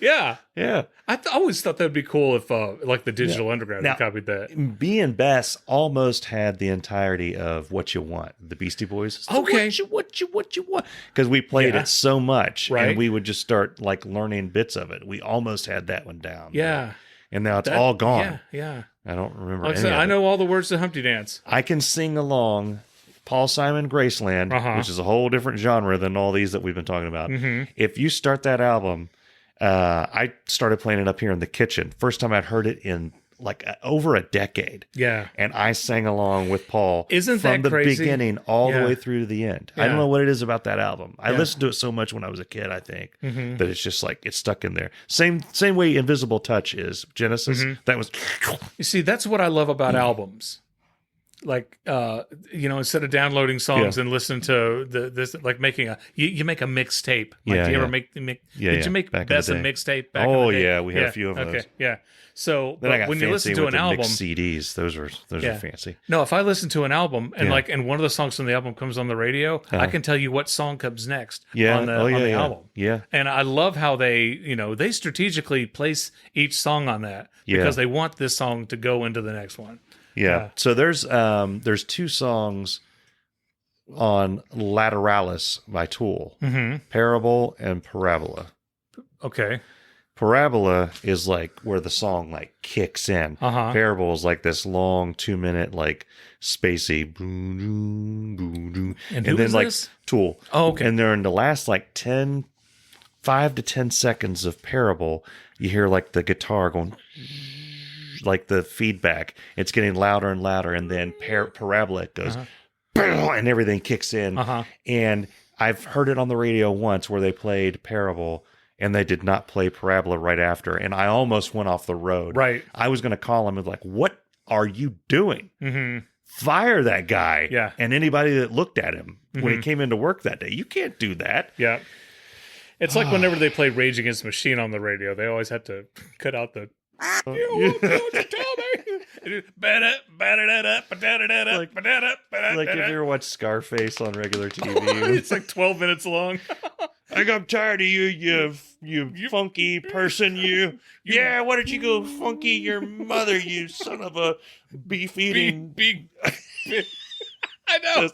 yeah. Yeah. I always thought that'd be cool if like the Digital Underground Now, copied that. B and Bess almost had the entirety of What You Want, the Beastie Boys. Okay. What you want? Because we played Yeah. it so much, Right. and we would just start like learning bits of it. We almost had that one down. Yeah. And now it's all gone. Yeah. I don't remember Like I any said, of I it. know all the words to Humpty Dance. I can sing along Paul Simon Graceland, Uh-huh. which is a whole different genre than all these that we've been talking about. Mm-hmm. If you start that album, I started playing it up here in the kitchen. First time I'd heard it in like over a decade. Yeah. And I sang along with Paul Isn't from that the crazy? beginning all Yeah. the way through to the end. I Yeah. don't know what it is about that album. I Yeah. listened to it so much when I was a kid, I think, Mm-hmm. that it's just like it's stuck in there. Same way Invisible Touch is. Genesis. Mm-hmm. That was You see, that's what I love about albums. Like, instead of downloading songs and listening to this, like making you make a mixtape. Like, Yeah, do you ever yeah. make? Yeah, did yeah, you make back in the Best a day. mixtape? Back Oh, in the day? yeah, we had a few of those. Okay, yeah. So, then I but got when you fancy listen to with an the album, mixed CDs. Those are fancy. no, if I listen to an album and Yeah. and one of the songs from the album comes on the radio, I can tell you what song comes next Yeah. on the, Oh, yeah, on the yeah. album. Yeah. And I love how they strategically place each song on that Yeah. because they want this song to go into the next one. Yeah. So there's 2 songs on Lateralis by Tool. Mm-hmm. Parable and Parabola. Okay. Parabola is like where the song like kicks in. Uh-huh. Parable is like this long 2-minute like spacey boom, boom, boom, boom. And who then is like this? Tool. Oh, okay. And they're in the last like 5 to 10 seconds of Parable, you hear like the guitar going like the feedback. It's getting louder and louder, and then Parabola it goes and everything kicks in. And I've heard it on the radio once where they played Parable and they did not play Parabola right after, and I almost went off the road. Right. I was going to call him and like, what are you doing? Mm-hmm. Fire that guy. Yeah. And anybody that looked at him when he came into work that day. You can't do that. Yeah. It's like whenever they played Rage Against the Machine on the radio, they always had to cut out the you tell me. Like if you ever watch Scarface on regular TV. It's like 12 minutes long. Like, I'm tired of you funky person, you. Yeah, why don't you go funky your mother, you son of a beef-eating. I know.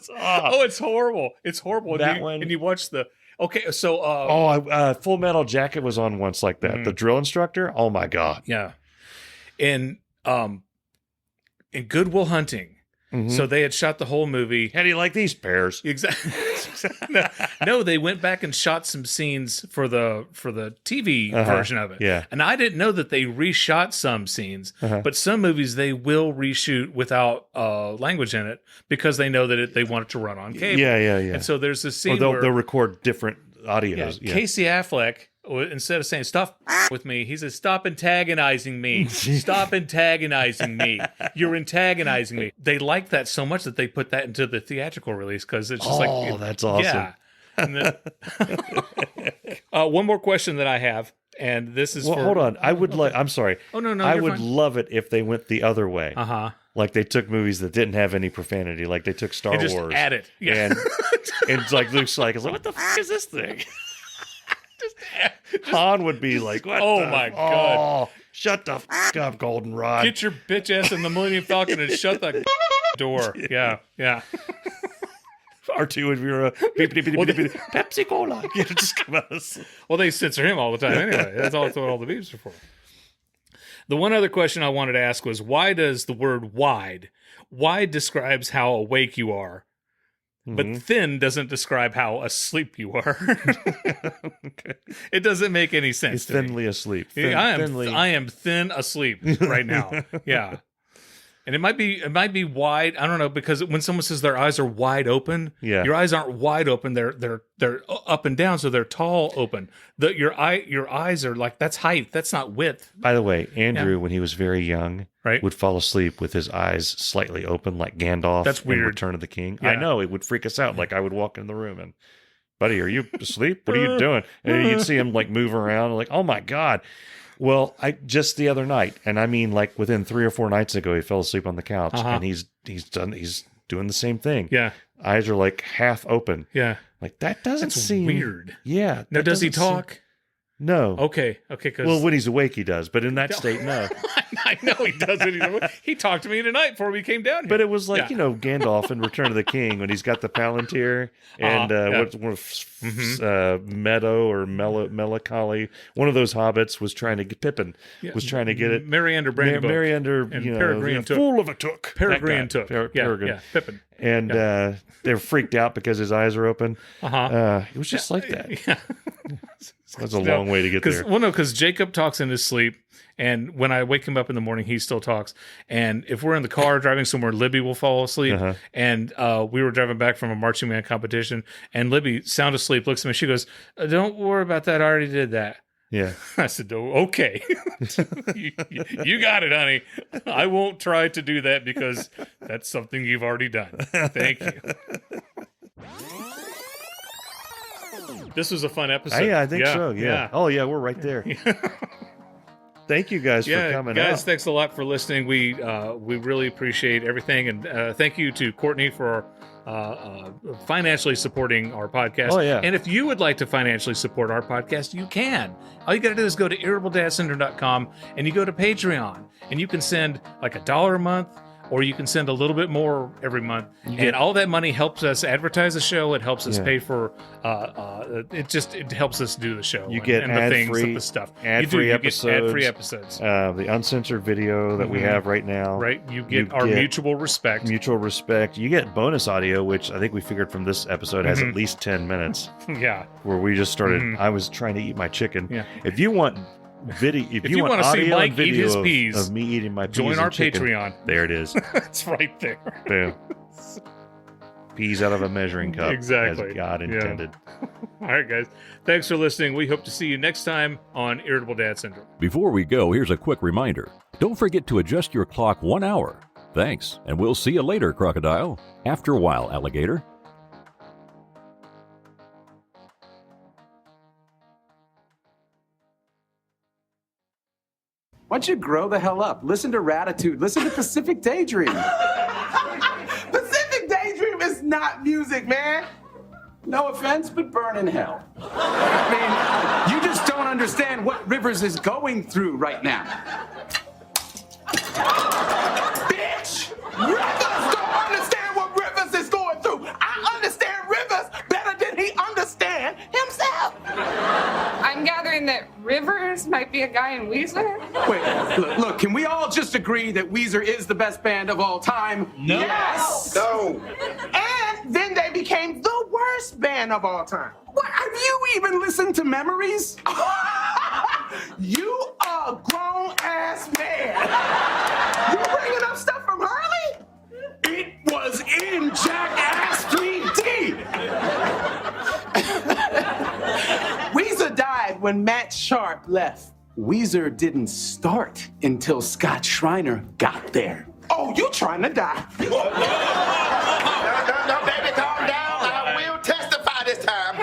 It's horrible. It's horrible. That one. And you watch the... Okay, so... Full Metal Jacket was on once like that. The drill instructor, oh my God. Yeah. In Good Will Hunting, so they had shot the whole movie. How do you like these pears? Exactly. No, they went back and shot some scenes for the TV version of it. Yeah. And I didn't know that they reshot some scenes, but some movies they will reshoot without language in it because they know that they want it to run on cable. Yeah. And so there's this scene Or where they'll record different audios. Yeah. Casey Affleck, instead of saying "stop with me," he says, "Stop antagonizing me. Stop antagonizing me. You're antagonizing me." They like that so much that they put that into the theatrical release because it's just that's awesome. Yeah. And then, one more question that I have, and this is Well, hold on. I would like. I'm sorry. Oh no, I you're would fine. love it if they went the other way. Like they took movies that didn't have any profanity, like they took Star And just Wars. add it. Yeah. And it's like Luke's like, what the f is this thing? Han would be like, what Oh the my God. Oh, shut the f up, Goldenrod. Get your bitch ass in the Millennium Falcon and shut the door. Yeah. R2 would be Pepsi Cola. You know, just come out. Well, they censor him all the time anyway. That's what all the beeps are for. The one other question I wanted to ask was, why does the word wide describes how awake you are, but thin doesn't describe how asleep you are? Okay. It doesn't make any sense. He's to me. thinly asleep. I am thin asleep right now. Yeah. And it might be wide. I don't know, because when someone says their eyes are wide open, your eyes aren't wide open. They're up and down, so they're tall open. Your eyes are like, that's height. That's not width. By the way, Andrew, when he was very young, Right. would fall asleep with his eyes slightly open, like Gandalf. That's weird. In Return of the King. Yeah. I know, it would freak us out. Like I would walk in the room and, buddy, are you asleep? What are you doing? And you'd see him like move around, like, oh my God. Well, I just the other night, and I mean, like within 3 or 4 nights ago, he fell asleep on the couch, and he's doing the same thing. Yeah. Eyes are like half open. Yeah. Like that doesn't That's seem weird. Yeah. Now, that does he doesn't seem- talk? No. Okay. Cause Well, when he's awake, he does, but in that state, no. I know he doesn't. He talked to me tonight before we came down here. But it was like, Gandalf in Return of the King when he's got the Palantir and Meadow or Melancholy. One of those hobbits was trying to get Pippin was trying to get it. Mariander Brandybuck. Mariander, and Peregrine Took. fool of a took. Peregrine Took. Peregrine. Yeah, Pippin. And they're freaked out because his eyes are open. It was just like that. Yeah. That's a long way to get there. Well, no, because Jacob talks in his sleep, and when I wake him up in the morning, he still talks. And if we're in the car driving somewhere, Libby will fall asleep. And we were driving back from a marching band competition, and Libby, sound asleep, looks at me. She goes, "Don't worry about that. I already did that." Yeah. I said, "Oh, okay. you got it, honey. I won't try to do that because that's something you've already done. Thank you." This was a fun episode. Yeah, I think so. Yeah. Oh, yeah, we're right there. Thank you guys for coming guys, out. thanks a lot for listening. We really appreciate everything. And thank you to Courtney for financially supporting our podcast. Oh, yeah. And if you would like to financially support our podcast, you can. All you got to do is go to irritabledadsyndrome.com and you go to Patreon. And you can send like $1 a month, or you can send a little bit more every month. And all that money helps us advertise the show. It helps us pay for, it helps us do the show. You get and the things, the stuff. Ad-free episodes. You get ad-free episodes. The uncensored video that we have right now. Right. You get our mutual respect. Mutual respect. You get bonus audio, which I think we figured from this episode has at least 10 minutes. Yeah. Where we just started, I was trying to eat my chicken. Yeah. If you want video, if you want to see audio Mike and video eat his peas, of me eating my peas, join our and chicken, Patreon. There it is. It's right there. Boom. Peas out of a measuring cup. Exactly. As God intended. All right, guys. Thanks for listening. We hope to see you next time on Irritable Dad Syndrome. Before we go, here's a quick reminder. Don't forget to adjust your clock 1 hour. Thanks, and we'll see you later, Crocodile. After a while, Alligator. Why don't you grow the hell up? Listen to Ratitude. Listen to Pacific Daydream. Pacific Daydream is not music, man. No offense, but burn in hell. I mean, you just don't understand what Rivers is going through right now. Bitch! Rivers don't understand what Rivers is going through. I understand Rivers better than he understands himself. I'm gathering that Rivers might be a guy in Weezer. Wait, look, can we all just agree that Weezer is the best band of all time? No. Yes! No. And then they became the worst band of all time. What, have you even listened to Memories? You a grown-ass man. You bringing up stuff from Hurley? It was in Jackass 3D. Weezer died when Matt Sharp left. Weezer didn't start until Scott Schreiner got there. Oh, you trying to die. No, baby, calm down. I will testify this time.